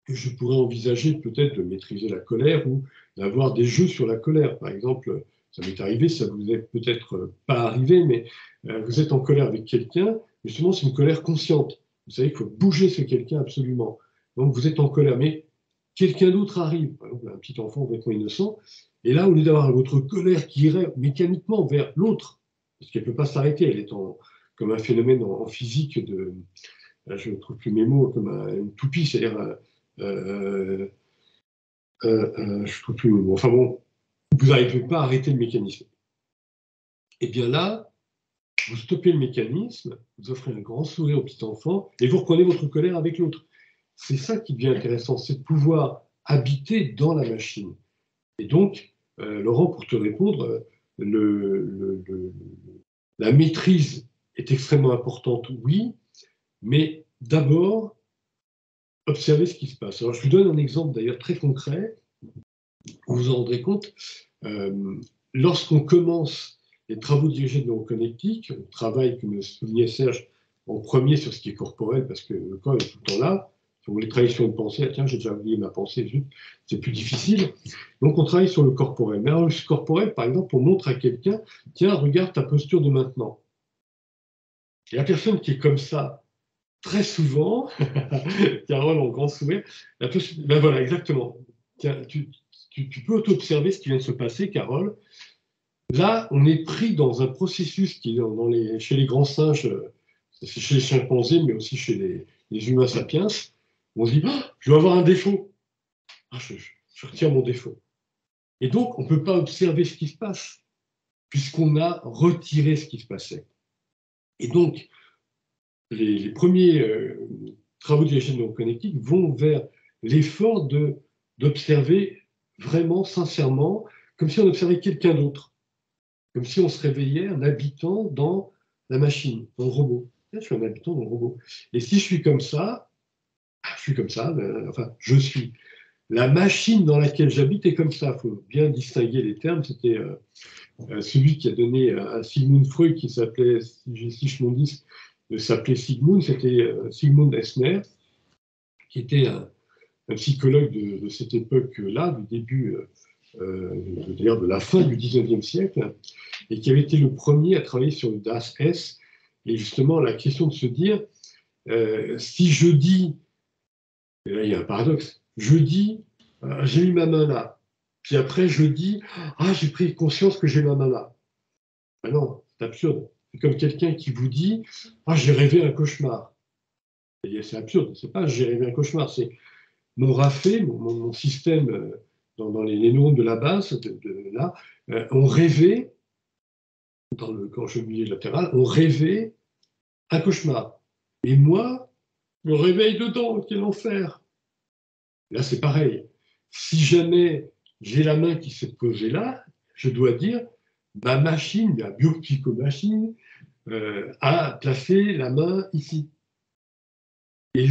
que je pourrais envisager peut-être de maîtriser la colère ou d'avoir des jeux sur la colère. Par exemple, ça m'est arrivé, ça vous est peut-être pas arrivé, mais vous êtes en colère avec quelqu'un, justement c'est une colère consciente. Vous savez qu'il faut bouger ce quelqu'un absolument. Donc vous êtes en colère, mais quelqu'un d'autre arrive, par exemple un petit enfant complètement innocent, et là au lieu d'avoir votre colère qui irait mécaniquement vers l'autre, parce qu'elle ne peut pas s'arrêter, elle est comme un phénomène en physique de, je ne trouve plus mes mots, comme une toupie, c'est-à-dire je trouve plus mes mots. Enfin bon, vous n'arrivez pas à arrêter le mécanisme. Et bien là, vous stoppez le mécanisme, vous offrez un grand sourire au petit enfant et vous reprenez votre colère avec l'autre. C'est ça qui devient intéressant, c'est de pouvoir habiter dans la machine. Et donc, Laurent, pour te répondre, la maîtrise est extrêmement importante, oui, mais d'abord, observer ce qui se passe. Alors, je vous donne un exemple d'ailleurs très concret. vous vous en rendrez compte, lorsqu'on commence les travaux dirigés de neuroconnectique, on travaille, comme le soulignait Serge, en premier sur ce qui est corporel, parce que le corps est tout le temps là. Si vous voulez travailler sur une pensée, ah, tiens, j'ai déjà oublié ma pensée, c'est plus difficile. Donc on travaille sur le corporel. Mais alors, le corporel, par exemple, on montre à quelqu'un, tiens, regarde ta posture de maintenant. Et la personne qui est comme ça, très souvent, Carole en grand sourire, ben voilà, exactement. Tiens, tu peux t'observer ce qui vient de se passer, Carole. Là, on est pris dans un processus qui est chez les grands singes, chez les chimpanzés, mais aussi chez les humains sapiens. On se dit, ah, je dois avoir un défaut. Ah, je retire mon défaut. Et donc, on ne peut pas observer ce qui se passe, puisqu'on a retiré ce qui se passait. Et donc, les premiers travaux dirigés de neuroconnectique vont vers l'effort d'observer vraiment, sincèrement, comme si on observait quelqu'un d'autre, comme si on se réveillait un habitant dans la machine, dans le robot. Je suis un habitant dans le robot. Et si je suis comme ça, enfin, je suis. La machine dans laquelle j'habite est comme ça. Il faut bien distinguer les termes. C'était celui qui a donné à Sigmund Freud, qui s'appelait, si je m'en dis, s'appelait Sigmund, c'était Sigmund Essner, qui était un psychologue de cette époque-là, du début, d'ailleurs de la fin du 19e siècle, et qui avait été le premier à travailler sur le Das Es, et justement la question de se dire, si je dis, et là il y a un paradoxe, je dis, j'ai mis ma main là, puis après je dis, ah j'ai pris conscience que j'ai ma main là. Ben non, c'est absurde. C'est comme quelqu'un qui vous dit, ah j'ai rêvé un cauchemar. C'est absurde, c'est pas j'ai rêvé un cauchemar, c'est mon RAFé, mon système dans les neurones de la base, là, ont rêvé, dans le corps chevalier latéral, ont rêvé un cauchemar. Et moi, je me réveille dedans, quel enfer. Là, c'est pareil. Si jamais j'ai la main qui s'est posée là, je dois dire, ma machine, la biopsychomachine, a placé la main ici. Et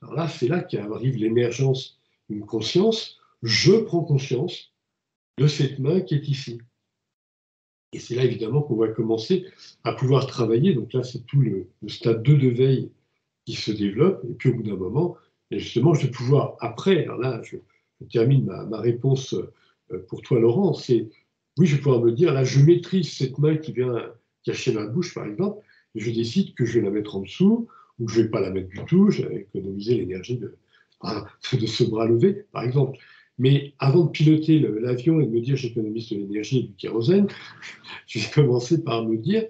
alors là, c'est là qu'arrive l'émergence d'une conscience, je prends conscience de cette main qui est ici. Et c'est là, évidemment, qu'on va commencer à pouvoir travailler. Donc là, c'est tout le stade 2 de veille qui se développe. Et puis, au bout d'un moment, et justement, je vais pouvoir, après, alors là, je termine ma réponse pour toi, Laurent, c'est, oui, je vais pouvoir me dire, là, je maîtrise cette main qui vient cacher ma bouche, par exemple, et je décide que je vais la mettre en dessous, ou que je ne vais pas la mettre du tout, je vais économiser l'énergie de ce bras levé, par exemple. Mais avant de piloter l'avion et de me dire j'économise de l'énergie et du kérosène, je vais commencer par me dire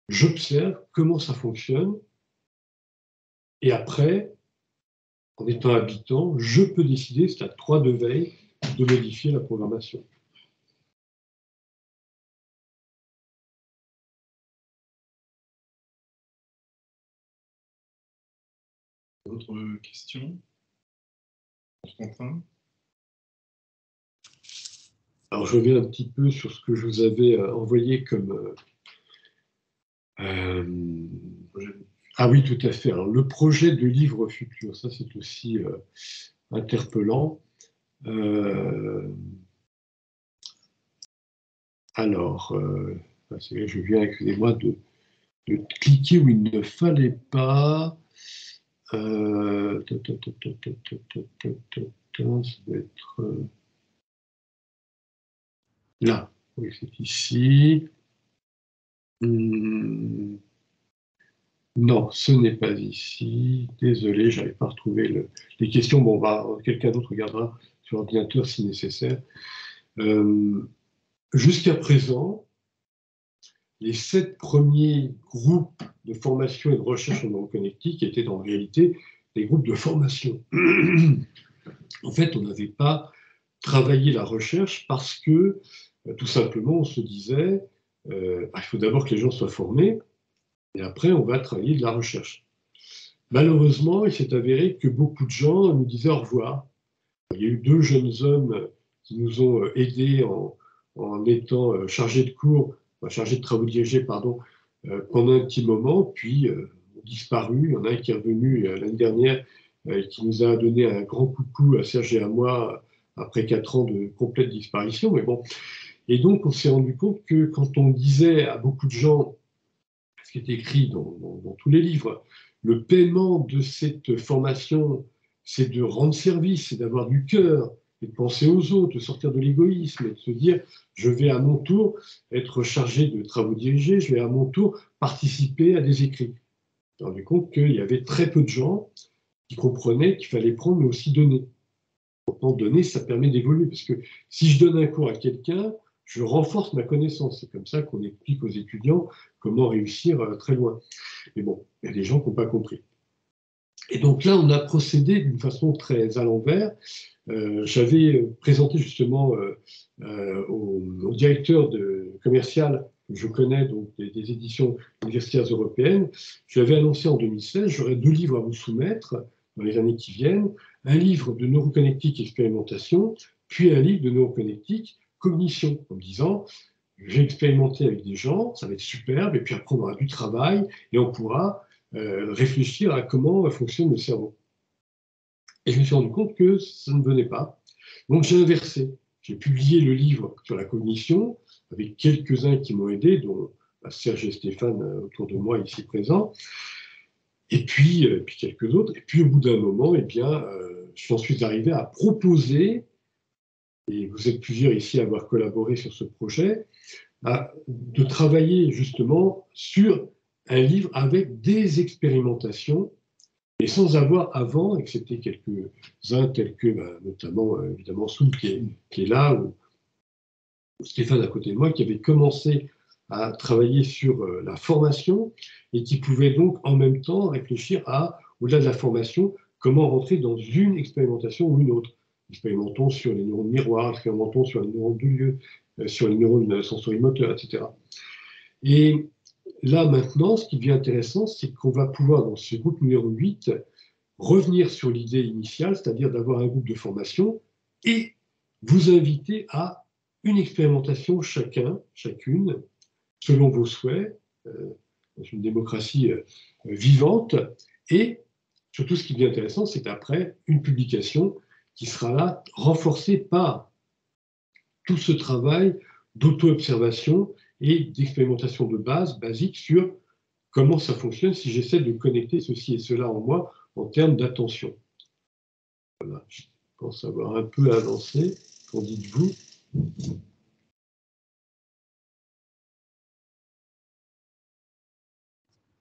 j'observe comment ça fonctionne, et après, en étant habitant, je peux décider, c'est à 3 de veille, de modifier la programmation. D'autres questions? Constantin? Alors, je reviens un petit peu sur ce que je vous avais envoyé comme... Ah oui, tout à fait. Alors, le projet de livre futur, ça c'est aussi interpellant. Alors, je viens, excusez-moi, de cliquer où il ne fallait pas. Ça doit être là. Oui, c'est ici. Non, ce n'est pas ici. Désolé, je n'avais pas retrouvé les questions. Bon, quelqu'un d'autre regardera sur l'ordinateur si nécessaire. Jusqu'à présent, les 7 premiers groupes de formation et de recherche en neuroconnectique étaient en réalité des groupes de formation. En fait, on n'avait pas travaillé la recherche parce que, tout simplement, on se disait, il faut d'abord que les gens soient formés, et après, on va travailler de la recherche. Malheureusement, il s'est avéré que beaucoup de gens nous disaient au revoir. Il y a eu 2 jeunes hommes qui nous ont aidés en étant chargés de travaux dirigés, pardon, pendant un petit moment, puis ont disparu. Il y en a un qui est revenu l'année dernière, qui nous a donné un grand coucou à Serge et à moi après 4 ans de complète disparition. Mais bon. Et donc, on s'est rendu compte que quand on disait à beaucoup de gens, ce qui est écrit dans tous les livres, le paiement de cette formation, c'est de rendre service, c'est d'avoir du cœur, et de penser aux autres, de sortir de l'égoïsme, et de se dire, je vais à mon tour être chargé de travaux dirigés, je vais à mon tour participer à des écrits. On s'est rendu compte qu'il y avait très peu de gens qui comprenaient qu'il fallait prendre, mais aussi donner. Pourtant, donner, ça permet d'évoluer, parce que si je donne un cours à quelqu'un, je renforce ma connaissance. C'est comme ça qu'on explique aux étudiants comment réussir très loin. Mais bon, il y a des gens qui n'ont pas compris. Et donc là, on a procédé d'une façon très à l'envers. J'avais présenté justement au directeur commercial que je connais, donc des éditions universitaires européennes, je lui avais annoncé en 2016, j'aurai 2 livres à vous soumettre dans les années qui viennent, un livre de neuroconnectique expérimentation, puis un livre de neuroconnectique cognition, en me disant, j'ai expérimenté avec des gens, ça va être superbe, et puis après on aura du travail, et on pourra réfléchir à comment fonctionne le cerveau. Et je me suis rendu compte que ça ne venait pas. Donc j'ai inversé. J'ai publié le livre sur la cognition, avec quelques-uns qui m'ont aidé, dont Serge et Stéphane autour de moi ici présents, et puis quelques autres. Et puis au bout d'un moment, eh bien, j'en suis arrivé à proposer, et vous êtes plusieurs ici à avoir collaboré sur ce projet, de travailler justement sur un livre avec des expérimentations, et sans avoir avant, excepté quelques-uns tels que notamment évidemment Soul qui est là, ou Stéphane à côté de moi, qui avait commencé à travailler sur la formation et qui pouvait donc en même temps réfléchir à, au-delà de la formation, comment rentrer dans une expérimentation ou une autre. Expérimentons sur les neurones miroirs, expérimentons sur les neurones de lieu, sur les neurones sensorimoteurs, etc. Et là, maintenant, ce qui devient intéressant, c'est qu'on va pouvoir, dans ce groupe numéro 8, revenir sur l'idée initiale, c'est-à-dire d'avoir un groupe de formation et vous inviter à une expérimentation chacune, selon vos souhaits, dans une démocratie vivante. Et surtout, ce qui devient intéressant, c'est après une publication qui sera là, renforcée par tout ce travail d'auto-observation et d'expérimentation de base, basique, sur comment ça fonctionne si j'essaie de connecter ceci et cela en moi en termes d'attention. Voilà, je pense avoir un peu avancé. Qu'en dites-vous ?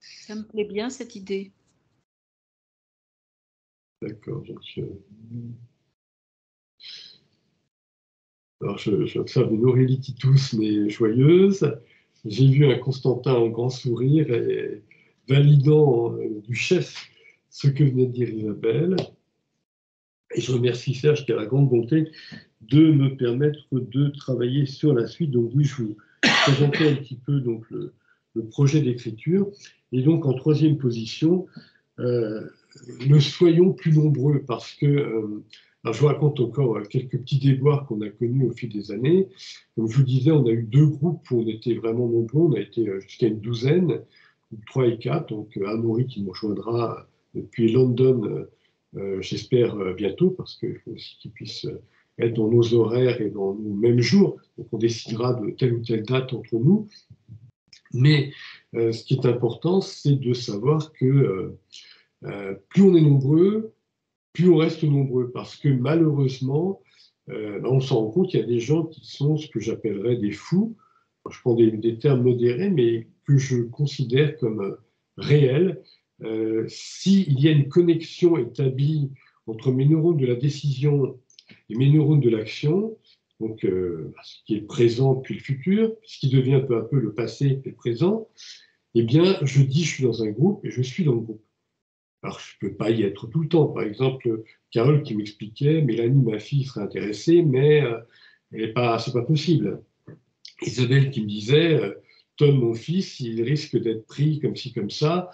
Ça me plaît bien, cette idée. D'accord. Alors, j'observe une Aurélie qui tousse, mais joyeuse. J'ai vu un Constantin en grand sourire et validant du chef ce que venait de dire Isabelle. Et je remercie Serge qui a la grande bonté de me permettre de travailler sur la suite. Donc oui, je vous présentais un petit peu donc, le projet d'écriture. Et donc en troisième position, le soyons plus nombreux parce que... alors je vous raconte encore quelques petits déboires qu'on a connus au fil des années. Comme je vous disais, on a eu 2 groupes où on était vraiment nombreux. On a été jusqu'à une douzaine, 3 et 4. Donc Amaury qui nous rejoindra depuis London, j'espère bientôt, parce qu'il faut aussi qu'ils puissent être dans nos horaires et dans nos mêmes jours. Donc on décidera de telle ou telle date entre nous. Mais ce qui est important, c'est de savoir que plus on est nombreux, plus on reste nombreux, parce que malheureusement, on s'en rend compte qu'il y a des gens qui sont ce que j'appellerais des fous. Je prends des termes modérés, mais que je considère comme réels. S'il y a une connexion établie entre mes neurones de la décision et mes neurones de l'action, donc ce qui est le présent puis le futur, ce qui devient peu à peu le passé et le présent, eh bien, je dis je suis dans un groupe et je suis dans le groupe. Alors, je ne peux pas y être tout le temps. Par exemple, Carole qui m'expliquait, Mélanie, ma fille, serait intéressée, mais c'est pas possible. Isabelle qui me disait, Tom, mon fils, il risque d'être pris comme ci, comme ça.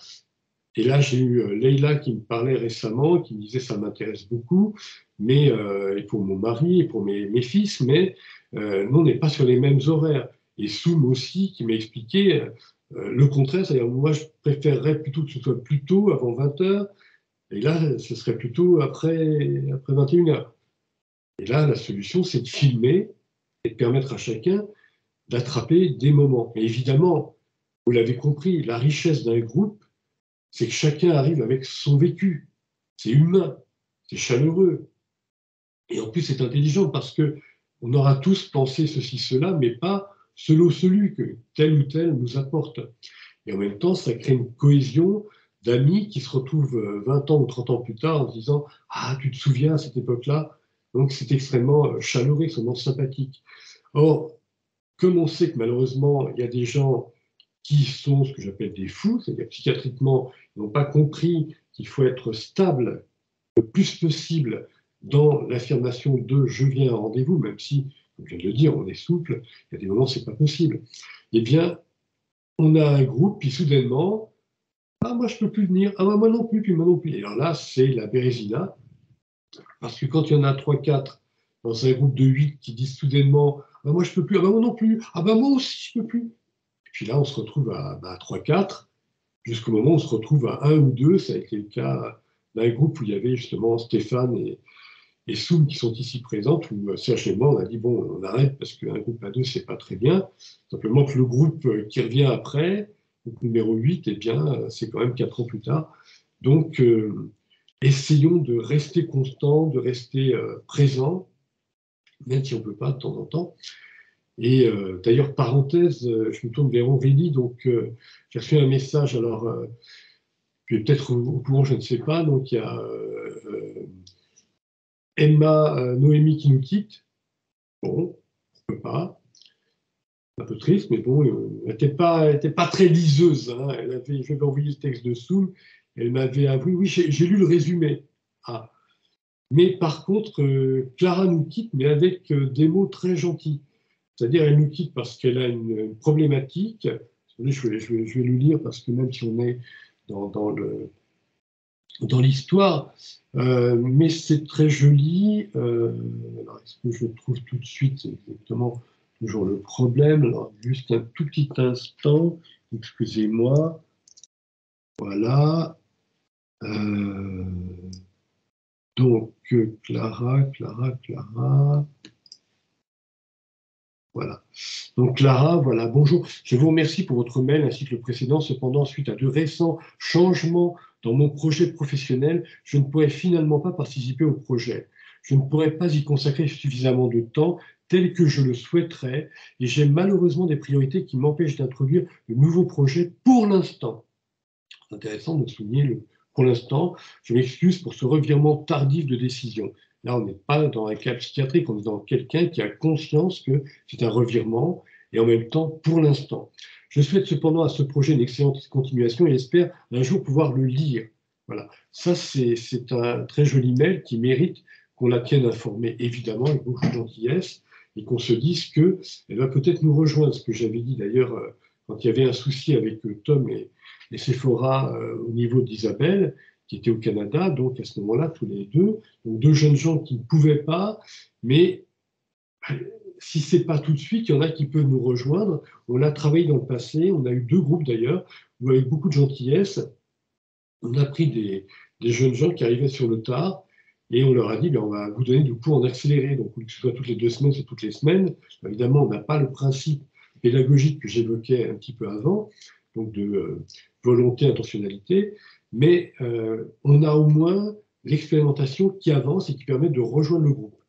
Et là, j'ai eu Leïla qui me parlait récemment, qui me disait, ça m'intéresse beaucoup, mais et pour mon mari et pour mes fils, mais nous, on n'est pas sur les mêmes horaires. Et Soum aussi qui m'a expliqué le contraire, c'est-à-dire moi, je préférerais plutôt que ce soit plus tôt, avant 20h, et là, ce serait plutôt après 21h. Et là, la solution, c'est de filmer et de permettre à chacun d'attraper des moments. Et évidemment, vous l'avez compris, la richesse d'un groupe, c'est que chacun arrive avec son vécu. C'est humain, c'est chaleureux. Et en plus, c'est intelligent parce qu'on aura tous pensé ceci, cela, mais pas celui que tel ou tel nous apporte. Et en même temps, ça crée une cohésion d'amis qui se retrouvent 20 ans ou 30 ans plus tard en se disant « Ah, tu te souviens à cette époque-là ?» Donc, c'est extrêmement chaleureux, extrêmement sympathique. Or, comme on sait que malheureusement, il y a des gens qui sont ce que j'appelle des fous, c'est-à-dire psychiatriquement, ils n'ont pas compris qu'il faut être stable le plus possible dans l'affirmation de « je viens à un rendez-vous », même si, comme je viens de le dire, on est souple, il y a des moments où ce n'est pas possible. Eh bien, on a un groupe, puis soudainement, « Ah, moi, je ne peux plus venir. Ah, moi non plus, puis moi non plus. » Et alors là, c'est la bérésina, parce que quand il y en a 3-4 dans un groupe de 8 qui disent soudainement « Ah, moi, je ne peux plus. Ah, bah, moi non plus. Ah, bah, moi aussi, je ne peux plus. » Et puis là, on se retrouve à 3-4, jusqu'au moment où on se retrouve à 1 ou 2. Ça a été le cas d'un groupe où il y avait justement Stéphane et Soum qui sont ici présentes, où Serge et moi, on a dit, bon, on arrête parce qu'un groupe à 2, c'est pas très bien. Simplement que le groupe qui revient après, groupe numéro 8, eh bien, c'est quand même 4 ans plus tard. Donc, essayons de rester constants, de rester présents, même si on ne peut pas de temps en temps. Et d'ailleurs, parenthèse, je me tourne vers Aurélie, donc j'ai reçu un message, alors, tu es peut-être au courant, je ne sais pas, donc il y a Emma Noémie qui nous quitte. Bon, on ne peut pas. Un peu triste, mais bon, elle n'était pas très liseuse. Hein. Je lui avais envoyé le texte de Soum, elle m'avait avoué, oui, j'ai lu le résumé. Ah. Mais par contre, Clara nous quitte, mais avec des mots très gentils. C'est-à-dire, elle nous quitte parce qu'elle a une problématique. Je vais le lire parce que même si on est dans l'histoire, mais c'est très joli. Alors, est-ce que je trouve tout de suite exactement toujours le problème? Alors, juste un tout petit instant, excusez-moi. Voilà. Donc, Clara. Voilà. Donc Clara, voilà, bonjour. Je vous remercie pour votre mail ainsi que le précédent. Cependant, suite à de récents changements dans mon projet professionnel, je ne pourrai finalement pas participer au projet. Je ne pourrai pas y consacrer suffisamment de temps tel que je le souhaiterais et j'ai malheureusement des priorités qui m'empêchent d'introduire de nouveaux projets pour l'instant. C'est intéressant de souligner pour l'instant. Je m'excuse pour ce revirement tardif de décision. Là, on n'est pas dans un cas psychiatrique, on est dans quelqu'un qui a conscience que c'est un revirement et en même temps, pour l'instant. Je souhaite cependant à ce projet une excellente continuation et espère un jour pouvoir le lire. Voilà. Ça, c'est un très joli mail qui mérite qu'on la tienne informée, évidemment, avec beaucoup de gentillesse et qu'on se dise qu'elle va peut-être nous rejoindre. Ce que j'avais dit d'ailleurs quand il y avait un souci avec Tom et Sephora au niveau d'Isabelle, qui était au Canada, donc à ce moment-là, tous les deux, donc deux jeunes gens qui ne pouvaient pas, mais si ce n'est pas tout de suite, il y en a qui peuvent nous rejoindre. On l'a travaillé dans le passé, on a eu 2 groupes d'ailleurs, où avec beaucoup de gentillesse, on a pris des jeunes gens qui arrivaient sur le tard, et on leur a dit, on va vous donner du cours en accéléré, donc que ce soit toutes les 2 semaines, c'est toutes les semaines. Évidemment, on n'a pas le principe pédagogique que j'évoquais un petit peu avant, donc de volonté, intentionnalité, mais on a au moins l'expérimentation qui avance et qui permet de rejoindre le groupe.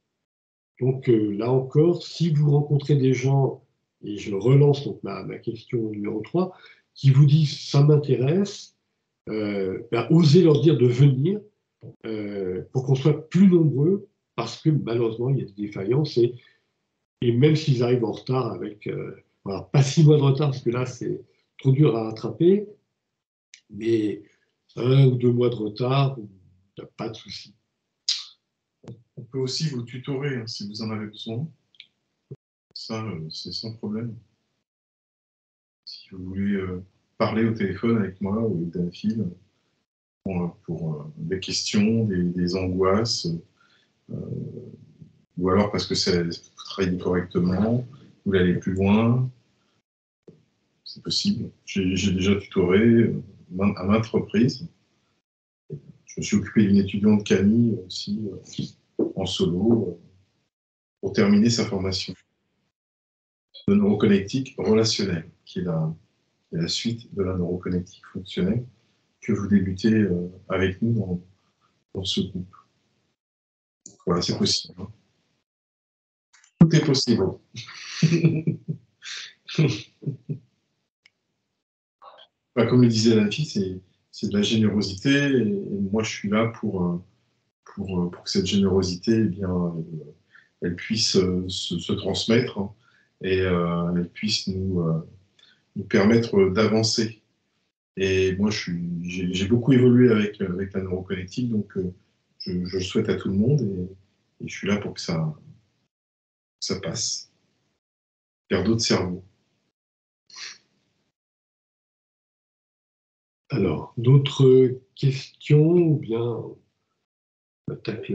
Donc là encore, si vous rencontrez des gens, et je relance donc ma question numéro 3, qui vous disent « ça m'intéresse », osez leur dire de venir pour qu'on soit plus nombreux, parce que malheureusement, il y a des défaillances, et même s'ils arrivent en retard avec, voilà, pas 6 mois de retard, parce que là, c'est trop dur à rattraper, mais 1 ou 2 mois de retard, il n'y a pas de souci. On peut aussi vous tutorer hein, si vous en avez besoin. Ça, c'est sans problème. Si vous voulez parler au téléphone avec moi ou avec Danphil pour des questions, des angoisses, ou alors parce que vous travaillez correctement, vous voulez aller plus loin, c'est possible. J'ai déjà tutoré à maintes reprises. Je me suis occupé d'une étudiante Camille aussi, en solo. pour terminer sa formation de neuroconnectique relationnelle, qui est la suite de la neuroconnectique fonctionnelle que vous débutez avec nous dans ce groupe. Voilà, c'est possible. Hein. Tout est possible. Comme le disait Anne-Fille, c'est de la générosité et moi je suis là pour que cette générosité, eh bien, elle puisse se transmettre, hein, et elle puisse nous permettre d'avancer. Et moi, j'ai beaucoup évolué avec la neuroconnectique, donc je le souhaite à tout le monde et je suis là pour que ça passe vers d'autres cerveaux. Alors, d'autres questions ou bien on attaque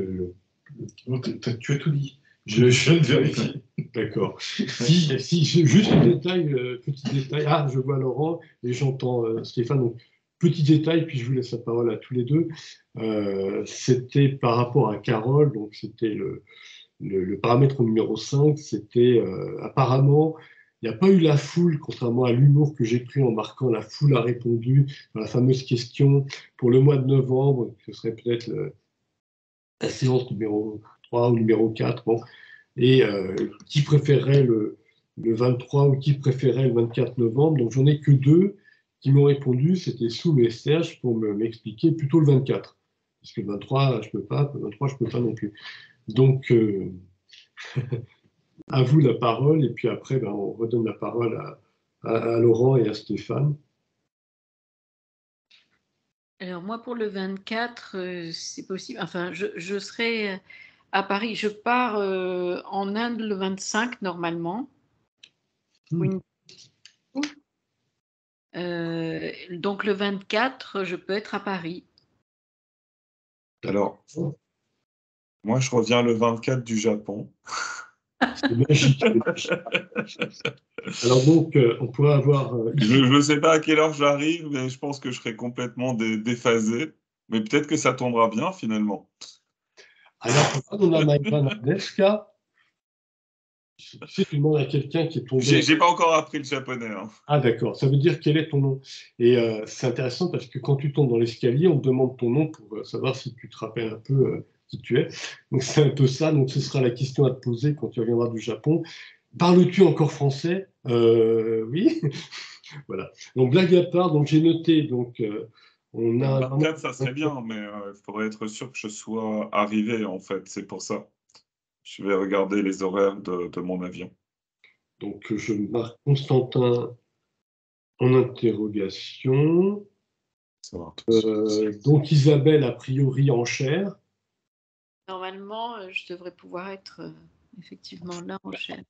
Non, tu as tout dit. Je viens de vérifier. D'accord. Juste un détail, petit détail. Ah, je vois Laurent et j'entends Stéphane. Donc, petit détail, puis je vous laisse la parole à tous les deux. C'était par rapport à Carole, donc c'était le paramètre numéro 5, c'était apparemment, il n'y a pas eu la foule, contrairement à l'humour que j'ai pris en marquant la foule a répondu dans la fameuse question pour le mois de novembre, ce serait peut-être la séance numéro 3 ou numéro 4. Bon. Et qui préférerait le 23 ou qui préférait le 24 novembre. Donc j'en ai que 2 qui m'ont répondu, c'était Soum et Serge, pour m'expliquer plutôt le 24. Parce que le 23, je peux pas, le 23, je peux pas non plus. Donc, à vous la parole, et puis après, on redonne la parole à Laurent et à Stéphane. Alors moi, pour le 24, c'est possible. Enfin, je serai à Paris. Je pars en Inde le 25, normalement. Donc le 24, je peux être à Paris. Alors, moi, je reviens le 24 du Japon. C'est magique. Alors donc, on pourrait avoir... Je ne sais pas à quelle heure j'arrive, mais je pense que je serai complètement déphasé. Mais peut-être que ça tombera bien, finalement. Alors, on a Maïvan Adeska. Tu demandes à quelqu'un qui est tombé... J'ai pas encore appris le japonais. Hein. Ah d'accord, ça veut dire quel est ton nom. Et c'est intéressant parce que quand tu tombes dans l'escalier, on te demande ton nom pour savoir si tu te rappelles un peu qui tu es. Donc c'est un peu ça, donc ce sera la question à te poser quand tu reviendras du Japon. Parles-tu encore français? Oui. Voilà. Donc blague à part, donc j'ai noté, donc on a... 24, ça serait bien, mais il faudrait être sûr que je sois arrivé, en fait, c'est pour ça. Je vais regarder les horaires de mon avion. Donc je marque Constantin en interrogation. Ça va, Donc Isabelle, a priori, en chair. Normalement, je devrais pouvoir être effectivement là en chair.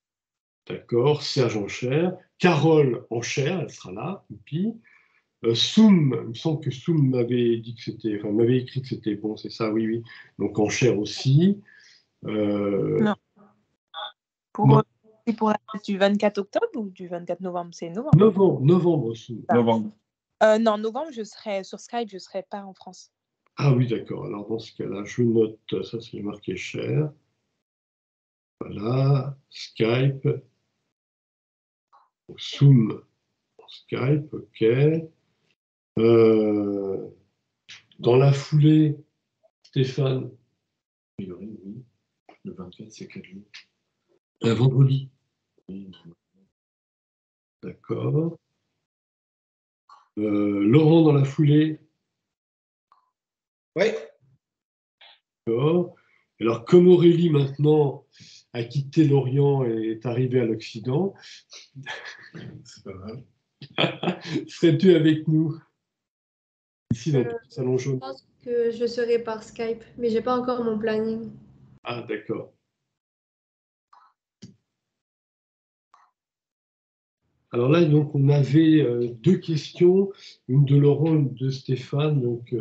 D'accord, Serge en chair. Carole en chair, elle sera là, puis. Soum, il me semble que Soum m'avait dit que c'était, enfin m'avait écrit que c'était bon, c'est ça, oui, oui. Donc en chair aussi. Non. C'est pour la date du 24 octobre ou du 24 novembre? C'est novembre. Novembre, Soum. Novembre. Non, novembre, je serai sur Skype, je ne serai pas en France. Ah oui, d'accord. Alors dans ce cas-là, je note, ça c'est marqué chair. Voilà, Skype. Soum, Skype, ok. Dans la foulée, Stéphane. Oui, le 24, c'est quel jour? Un vendredi. Oui. D'accord. Laurent dans la foulée. Oui. D'accord. Alors, comme Aurélie maintenant a quitté l'Orient et est arrivée à l'Occident, C'est pas mal. serais-tu avec nous ici dans le salon jaune? Je pense que je serai par Skype, mais j'ai pas encore mon planning. Ah, d'accord. Alors là, donc, on avait 2 questions, une de Laurent, une de Stéphane. Donc, Je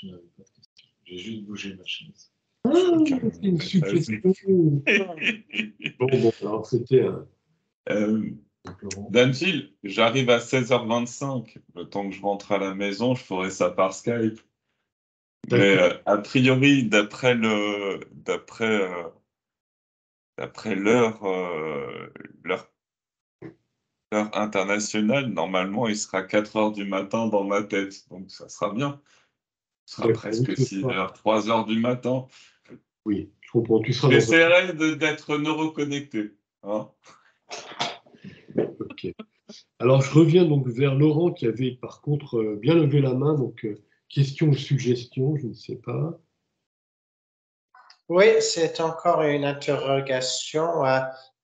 n'avais pas de question. J'ai juste bougé ma chaise. c'est une suggestion. Bon, alors c'était un... Danville, j'arrive à 16h25. Le temps que je rentre à la maison, je ferai ça par Skype. Mais a priori, d'après d'après l'heure internationale, normalement, il sera 4 heures du matin dans ma tête. Donc, ça sera bien. Ce sera D'accord, presque ce 6 sera- heures, 3 heures du matin. Oui, je comprends. Tu seras dans un... J'essaierai d'être neuroconnecté. Hein. Ok. Alors, je reviens donc vers Laurent qui avait par contre bien levé la main. Donc, question ou suggestion, je ne sais pas. Oui, c'est encore une interrogation.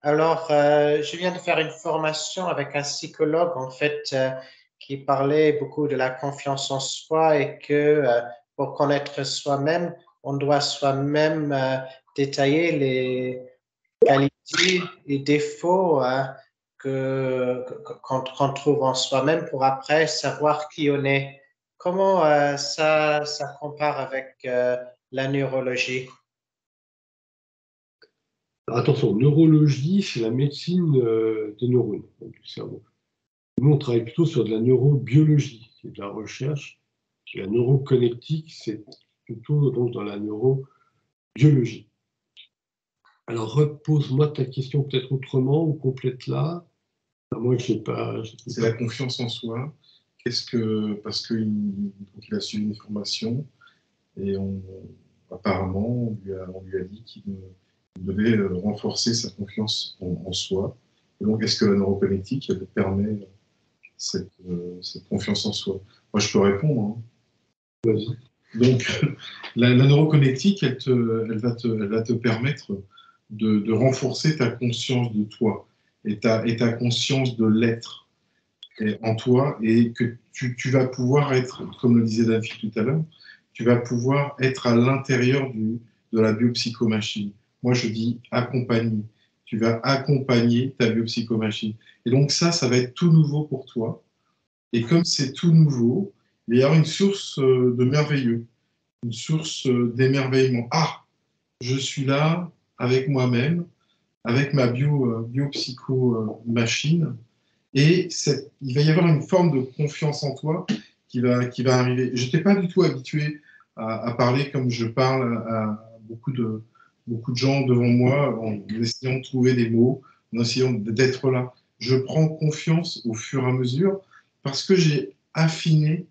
Alors, je viens de faire une formation avec un psychologue, en fait, qui parlait beaucoup de la confiance en soi et que pour connaître soi-même, on doit soi-même détailler les qualités et défauts qu'on trouve en soi-même pour après savoir qui on est. Comment ça compare avec la neurologie? Attention, neurologie, c'est la médecine des neurones, donc du cerveau. Nous, on travaille plutôt sur de la neurobiologie, c'est de la recherche. Et la neuroconnectique, c'est plutôt donc dans la neurobiologie. Alors, repose-moi ta question peut-être autrement ou complète-la. Moi, je n'ai pas. C'est la confiance en soi. Parce qu'il a suivi une formation et apparemment, on lui a dit qu'il devait renforcer sa confiance en soi. Et donc, est-ce que la neuroconnectique, elle permet cette confiance en soi? Moi, je peux répondre. Hein. Vas-y. Donc, la neuroconnectique, elle va te permettre de renforcer ta conscience de toi et ta conscience de l'être en toi, et que tu vas pouvoir être, comme le disait David tout à l'heure, tu vas pouvoir être à l'intérieur de la biopsychomachine. Moi, je dis accompagner. Tu vas accompagner ta biopsychomachine. Et donc ça va être tout nouveau pour toi. Et comme c'est tout nouveau, il y a une source de merveilleux, une source d'émerveillement. Ah, je suis là avec moi-même, avec ma biopsychomachine. Et il va y avoir une forme de confiance en toi qui va arriver. Je n'étais pas du tout habitué à parler comme je parle à beaucoup de gens devant moi, en essayant de trouver des mots, en essayant d'être là. Je prends confiance au fur et à mesure parce que j'ai affiné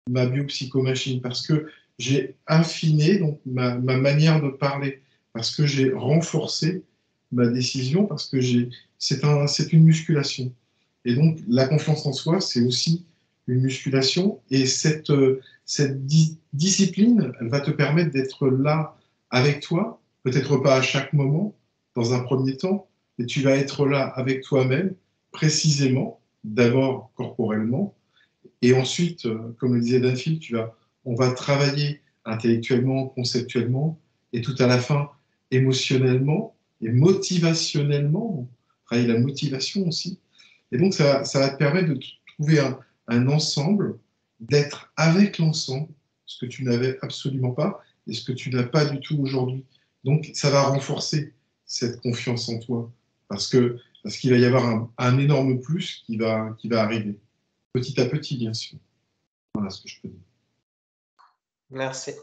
ma biopsychomachine, parce que j'ai affiné donc, ma manière de parler, parce que j'ai renforcé ma décision, parce que c'est une musculation. Et donc, la confiance en soi, c'est aussi une musculation. Et cette discipline, elle va te permettre d'être là avec toi, peut-être pas à chaque moment, dans un premier temps, mais tu vas être là avec toi-même, précisément, d'abord corporellement, et ensuite, comme le disait Danfield, on va travailler intellectuellement, conceptuellement, et tout à la fin, émotionnellement et motivationnellement. On travaille la motivation aussi. Et donc, ça va te permettre de trouver un ensemble, d'être avec l'ensemble, ce que tu n'avais absolument pas et ce que tu n'as pas du tout aujourd'hui. Donc, ça va renforcer cette confiance en toi, parce qu'il va y avoir un énorme plus qui va arriver, petit à petit, bien sûr. Voilà ce que je peux dire. Merci.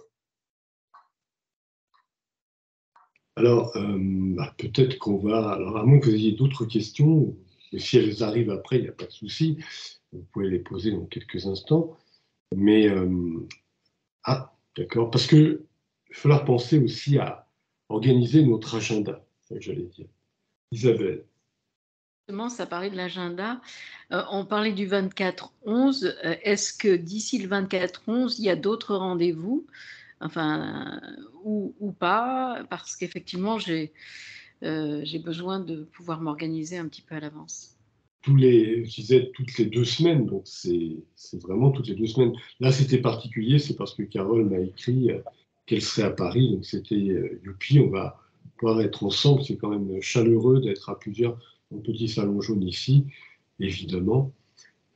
Alors, peut-être qu'on va... Alors, à moins que vous ayez d'autres questions, et si elles arrivent après, il n'y a pas de souci. Vous pouvez les poser dans quelques instants. Mais, d'accord. Parce qu'il va falloir penser aussi à organiser notre agenda, c'est ça que j'allais dire. Isabelle. Justement, ça parlait de l'agenda. On parlait du 24-11. Est-ce que d'ici le 24-11, il y a d'autres rendez-vous, enfin, ou pas? Parce qu'effectivement, j'ai besoin de pouvoir m'organiser un petit peu à l'avance. Je disais toutes les 2 semaines, donc c'est vraiment toutes les 2 semaines. Là, c'était particulier, c'est parce que Carole m'a écrit qu'elle serait à Paris, donc c'était youpi, on va pouvoir être ensemble. C'est quand même chaleureux d'être à plusieurs dans le petit salon jaune ici, évidemment.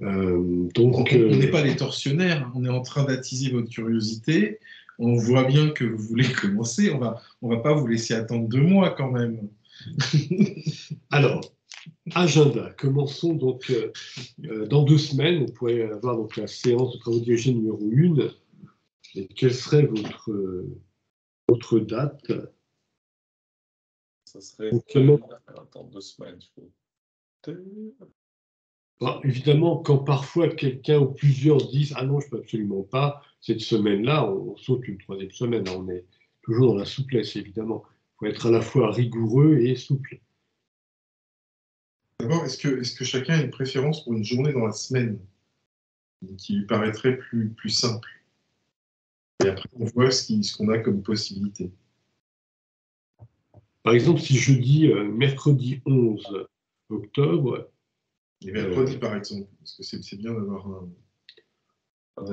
Donc, on n'est pas les tortionnaires, on est en train d'attiser votre curiosité. On voit bien que vous voulez commencer. On va pas vous laisser attendre 2 mois quand même. Alors, agenda. Commençons donc dans 2 semaines. On pourrait avoir donc la séance de travaux dirigés numéro 1. Et quelle serait votre date? Ça serait. Donc, semaine. Attends 2 semaines. Évidemment, quand parfois quelqu'un ou plusieurs disent « Ah non, je ne peux absolument pas », cette semaine-là, on saute une troisième semaine. On est toujours dans la souplesse, évidemment. Il faut être à la fois rigoureux et souple. D'abord, est-ce que chacun a une préférence pour une journée dans la semaine qui lui paraîtrait plus simple? Et après, on voit ce qu'on a comme possibilité. Par exemple, si je dis mercredi 11 octobre. Et mercredi, par exemple, parce que c'est bien d'avoir un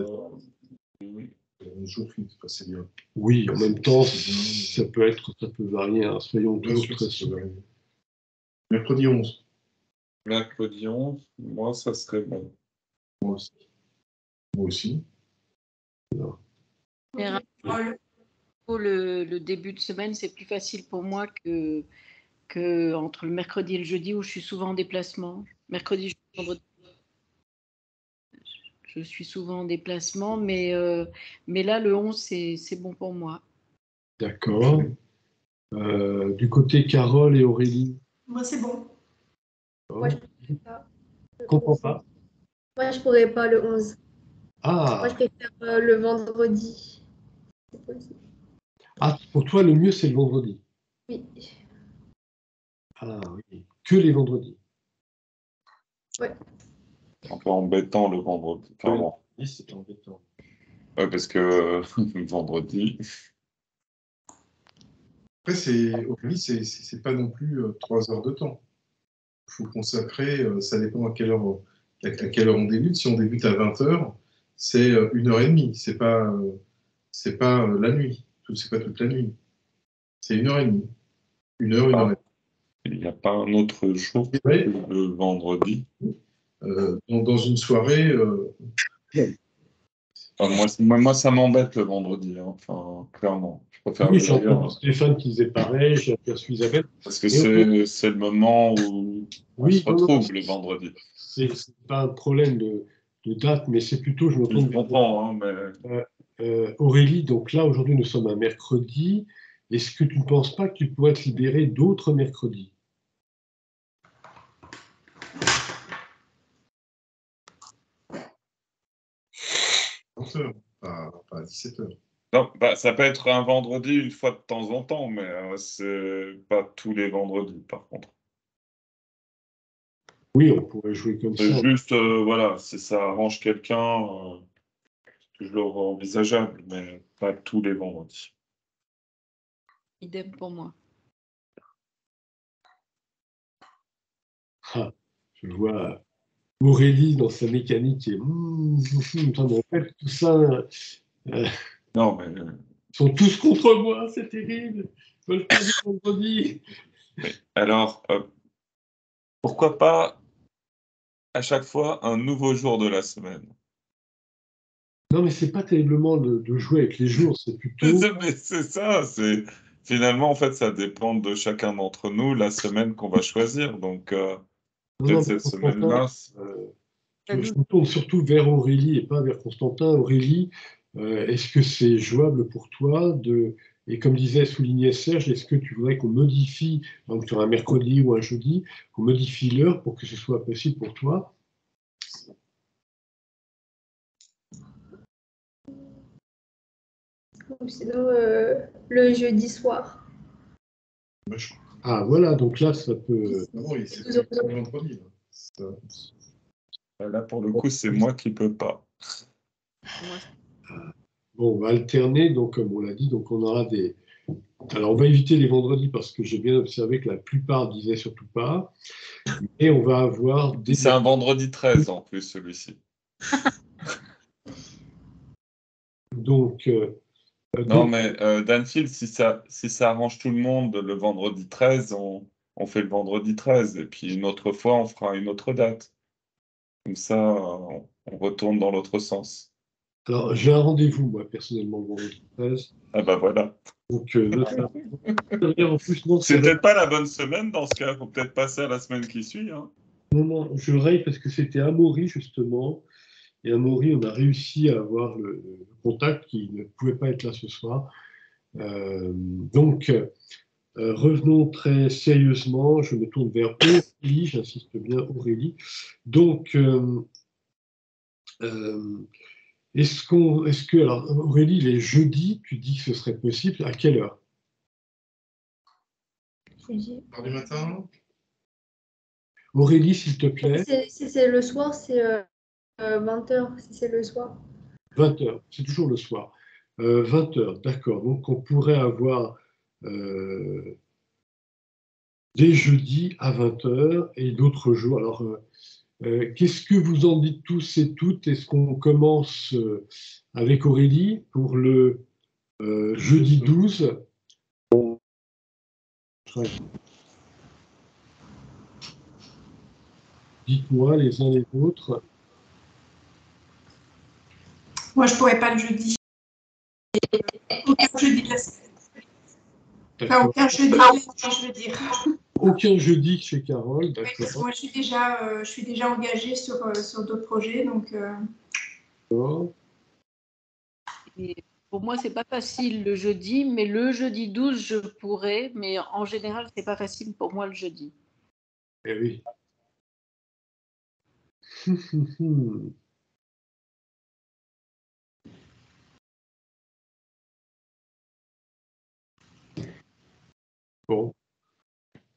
jour fixe, c'est bien. Oui, en même temps, ça peut varier. Hein. Soyons toujours très souples. Mercredi 11. Mercredi 11, moi, ça serait bon. Moi aussi. Non. Le début de semaine, c'est plus facile pour moi que entre le mercredi et le jeudi où je suis souvent en déplacement. Mercredi, jeudi, vendredi. Je suis souvent en déplacement, mais là, le 11, c'est bon pour moi. D'accord. Du côté Carole et Aurélie? Moi, c'est bon. Moi, je pourrais pas. Comprends pas. Moi, je pourrais pas le 11. Ah. Moi, je préfère le vendredi. C'est possible. Ah, pour toi, le mieux, c'est le vendredi? Oui. Ah oui, que les vendredis. Ouais. Un peu embêtant le vendredi. Enfin, oui, c'est embêtant. Ouais, parce que le vendredi. Après, Aurélie, c'est pas non plus 3 heures de temps. Il faut consacrer, ça dépend à quelle heure on débute. Si on débute à 20h, c'est 1h30. C'est pas la nuit. C'est pas toute la nuit. C'est 1h30. 1h30. Il n'y a pas un autre jour que le vendredi. Dans une soirée. Moi, ça m'embête le vendredi. Hein. Enfin, clairement. Je préfère oui, le j'ai dire. entendu Stéphane qui disait pareil, j'ai aperçu Isabelle. Parce que c'est le moment où on se retrouve le vendredi. C'est pas un problème de date, mais c'est plutôt, je me Je comprends, hein, mais... Aurélie, donc là, aujourd'hui, nous sommes un mercredi. Est-ce que tu ne penses pas que tu pourrais te libérer d'autres mercredis? Pas à 17h. Non, ça peut être un vendredi une fois de temps en temps, mais c'est pas tous les vendredis, par contre. Oui, on pourrait jouer comme ça. C'est juste, voilà, si ça arrange quelqu'un, c'est toujours envisageable, mais pas tous les vendredis. Idem pour moi. Ah, je vois Aurélie dans sa mécanique et ça me rappelle tout ça. Non, mais... Ils sont tous contre moi, c'est terrible. Ils veulent pas du vendredi. Alors, pourquoi pas à chaque fois un nouveau jour de la semaine? Non, mais c'est pas terriblement de jouer avec les jours, c'est plutôt... Mais c'est ça, finalement, en fait, ça dépend de chacun d'entre nous, la semaine qu'on va choisir. Donc, peut-être cette semaine-là... je me tourne surtout vers Aurélie et pas vers Constantin. Aurélie, est-ce que c'est jouable pour toi et comme soulignait Serge, est-ce que tu voudrais qu'on modifie, donc sur un mercredi ou un jeudi, qu'on modifie l'heure pour que ce soit possible pour toi? Ou sinon, le jeudi soir. Ah voilà, donc là, ça peut... Oui, c'est le vendredi. Là, pour le coup, c'est moi qui peux pas. Bon, on va alterner, donc comme on l'a dit, donc on aura des... Alors, on va éviter les vendredis parce que j'ai bien observé que la plupart disaient surtout pas. Et on va avoir des... C'est un vendredi 13 en plus, celui-ci. Donc... non, mais Danfield, si ça arrange tout le monde, le vendredi 13, on fait le vendredi 13. Et puis une autre fois, on fera une autre date. Comme ça, on retourne dans l'autre sens. Alors, j'ai un rendez-vous, moi, personnellement, le vendredi 13. Ah bah voilà. Donc, en plus, non, c'est peut-être pas la bonne semaine dans ce cas. Il faut peut-être passer à la semaine qui suit. Hein. Non, je raye parce que c'était à Amaury, justement. Et à Amaury, on a réussi à avoir le contact qui ne pouvait pas être là ce soir. Donc, revenons très sérieusement, je me tourne vers Aurélie, j'insiste bien Aurélie. Donc, est-ce que, alors Aurélie, les jeudis, tu dis que ce serait possible, à quelle heure? Heure du matin? Aurélie, s'il te plaît. Si c'est le soir, c'est 20h, si c'est le soir. 20h, c'est toujours le soir. 20h, d'accord. Donc, on pourrait avoir des jeudis à 20h et d'autres jours. Alors, qu'est-ce que vous en dites tous et toutes? Est-ce qu'on commence avec Aurélie pour le jeudi 12? Dites-moi les uns les autres. Moi, je pourrais pas le jeudi. Aucun jeudi de la semaine. Enfin, aucun jeudi de la semaine, je veux dire. Aucun jeudi chez Carole, Oui, parce que d'accord. moi, je suis déjà engagée sur d'autres projets, donc. Et pour moi, c'est pas facile le jeudi, mais le jeudi 12, je pourrais, mais en général, c'est pas facile pour moi le jeudi. Eh oui. Bon,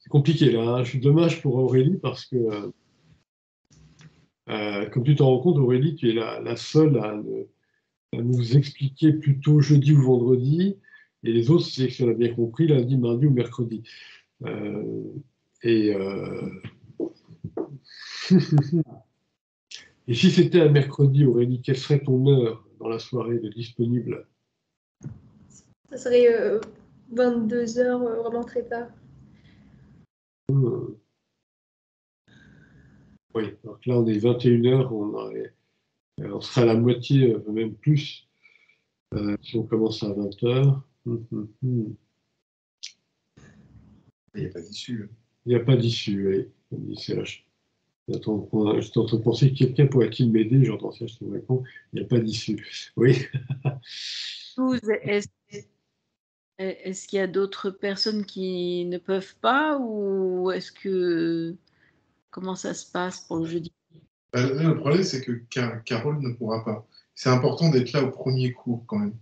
c'est compliqué là, hein. Je suis dommage pour Aurélie parce que, comme tu t'en rends compte, Aurélie, tu es la seule à nous expliquer plutôt jeudi ou vendredi, et les autres, c'est, si on a bien compris, lundi, mardi ou mercredi. Et et si c'était un mercredi, Aurélie, quelle serait ton heure dans la soirée de disponible? Ça serait 22h, vraiment très tard. Oui, donc là on est 21h, on serait à la moitié, même plus, si on commence à 20h. Il n'y a pas d'issue. Il n'y a pas d'issue, oui. J'étais en train de penser que quelqu'un pourrait-il m'aider, j'entends ça, je te réponds, il n'y a pas d'issue. Oui. 12, est-ce qu'il y a d'autres personnes qui ne peuvent pas ou est-ce que comment ça se passe pour le jeudi? Le problème, c'est que Carole ne pourra pas. C'est important d'être là au premier cours quand même.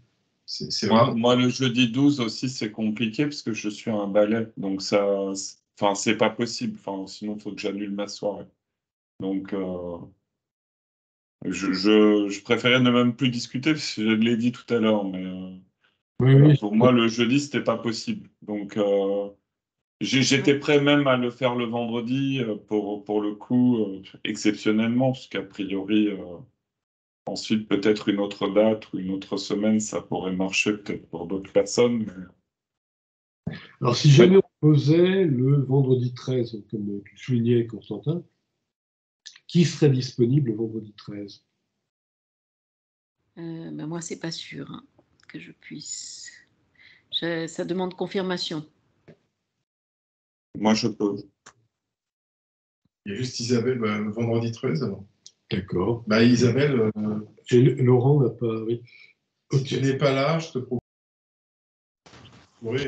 Moi, le jeudi 12 aussi, c'est compliqué parce que je suis à un ballet. Donc, enfin, c'est pas possible. Enfin, sinon, il faut que j'annule ma soirée. Donc, je préférais ne même plus discuter parce que je l'ai dit tout à l'heure. Mais Oui. pour moi, le jeudi, c'était pas possible. Donc, j'étais prêt même à le faire le vendredi pour le coup, exceptionnellement, parce qu'a priori. Ensuite, peut-être une autre date ou une autre semaine, ça pourrait marcher peut-être pour d'autres personnes. Mais... Alors, si jamais on posait le vendredi 13, comme tu soulignais, Constantin, qui serait disponible le vendredi 13? Ben moi, c'est pas sûr hein, que je puisse. Ça demande confirmation. Moi, je peux. Il y a juste Isabelle, le vendredi 13 alors. D'accord. Isabelle. Laurent n'a pas. Oui. Si tu n'es pas là, je te propose. Oui.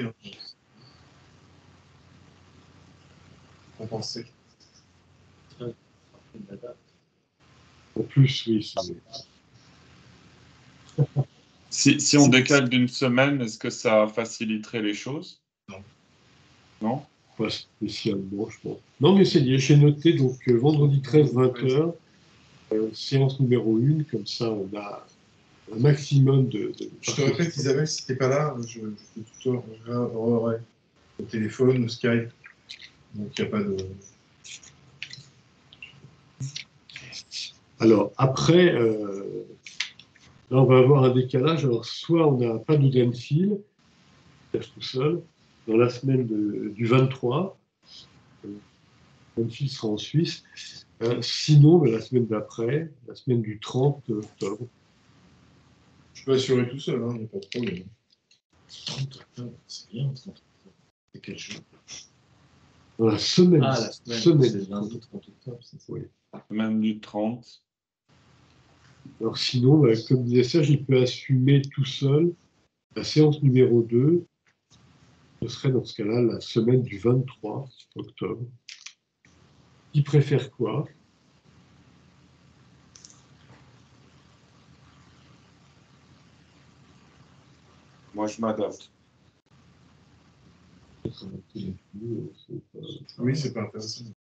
Compenser. En plus, oui. Si on décale d'une semaine, est-ce que ça faciliterait les choses? Non. Non? Pas spécialement, je pense. Non, mais c'est lié. J'ai noté, donc, vendredi 13, 20h, séance numéro 1, comme ça, on a un maximum de... Je te répète, Isabelle, si tu n'es pas là, je peux tout au téléphone, au Skype. Donc, il n'y a pas de... Alors, après, là, on va avoir un décalage. Alors, soit on n'a pas de Danfield, tout seul, dans la semaine du 23. Danfield sera en Suisse. Sinon, la semaine d'après, la semaine du 30 octobre. Je peux assurer tout seul, il n'y a pas de problème. 30 octobre, c'est bien. C'est quel jour? Dans la semaine. Ah, la semaine. C'est le lundi 30 octobre, c'est ça. Oui. Semaine du 30. Alors sinon, comme disait Serge, il peut assumer tout seul la séance numéro 2 Ce serait dans ce cas-là la semaine du 23 octobre. Qui préfère quoi? Moi, je m'adapte. Oui, c'est pas intéressant.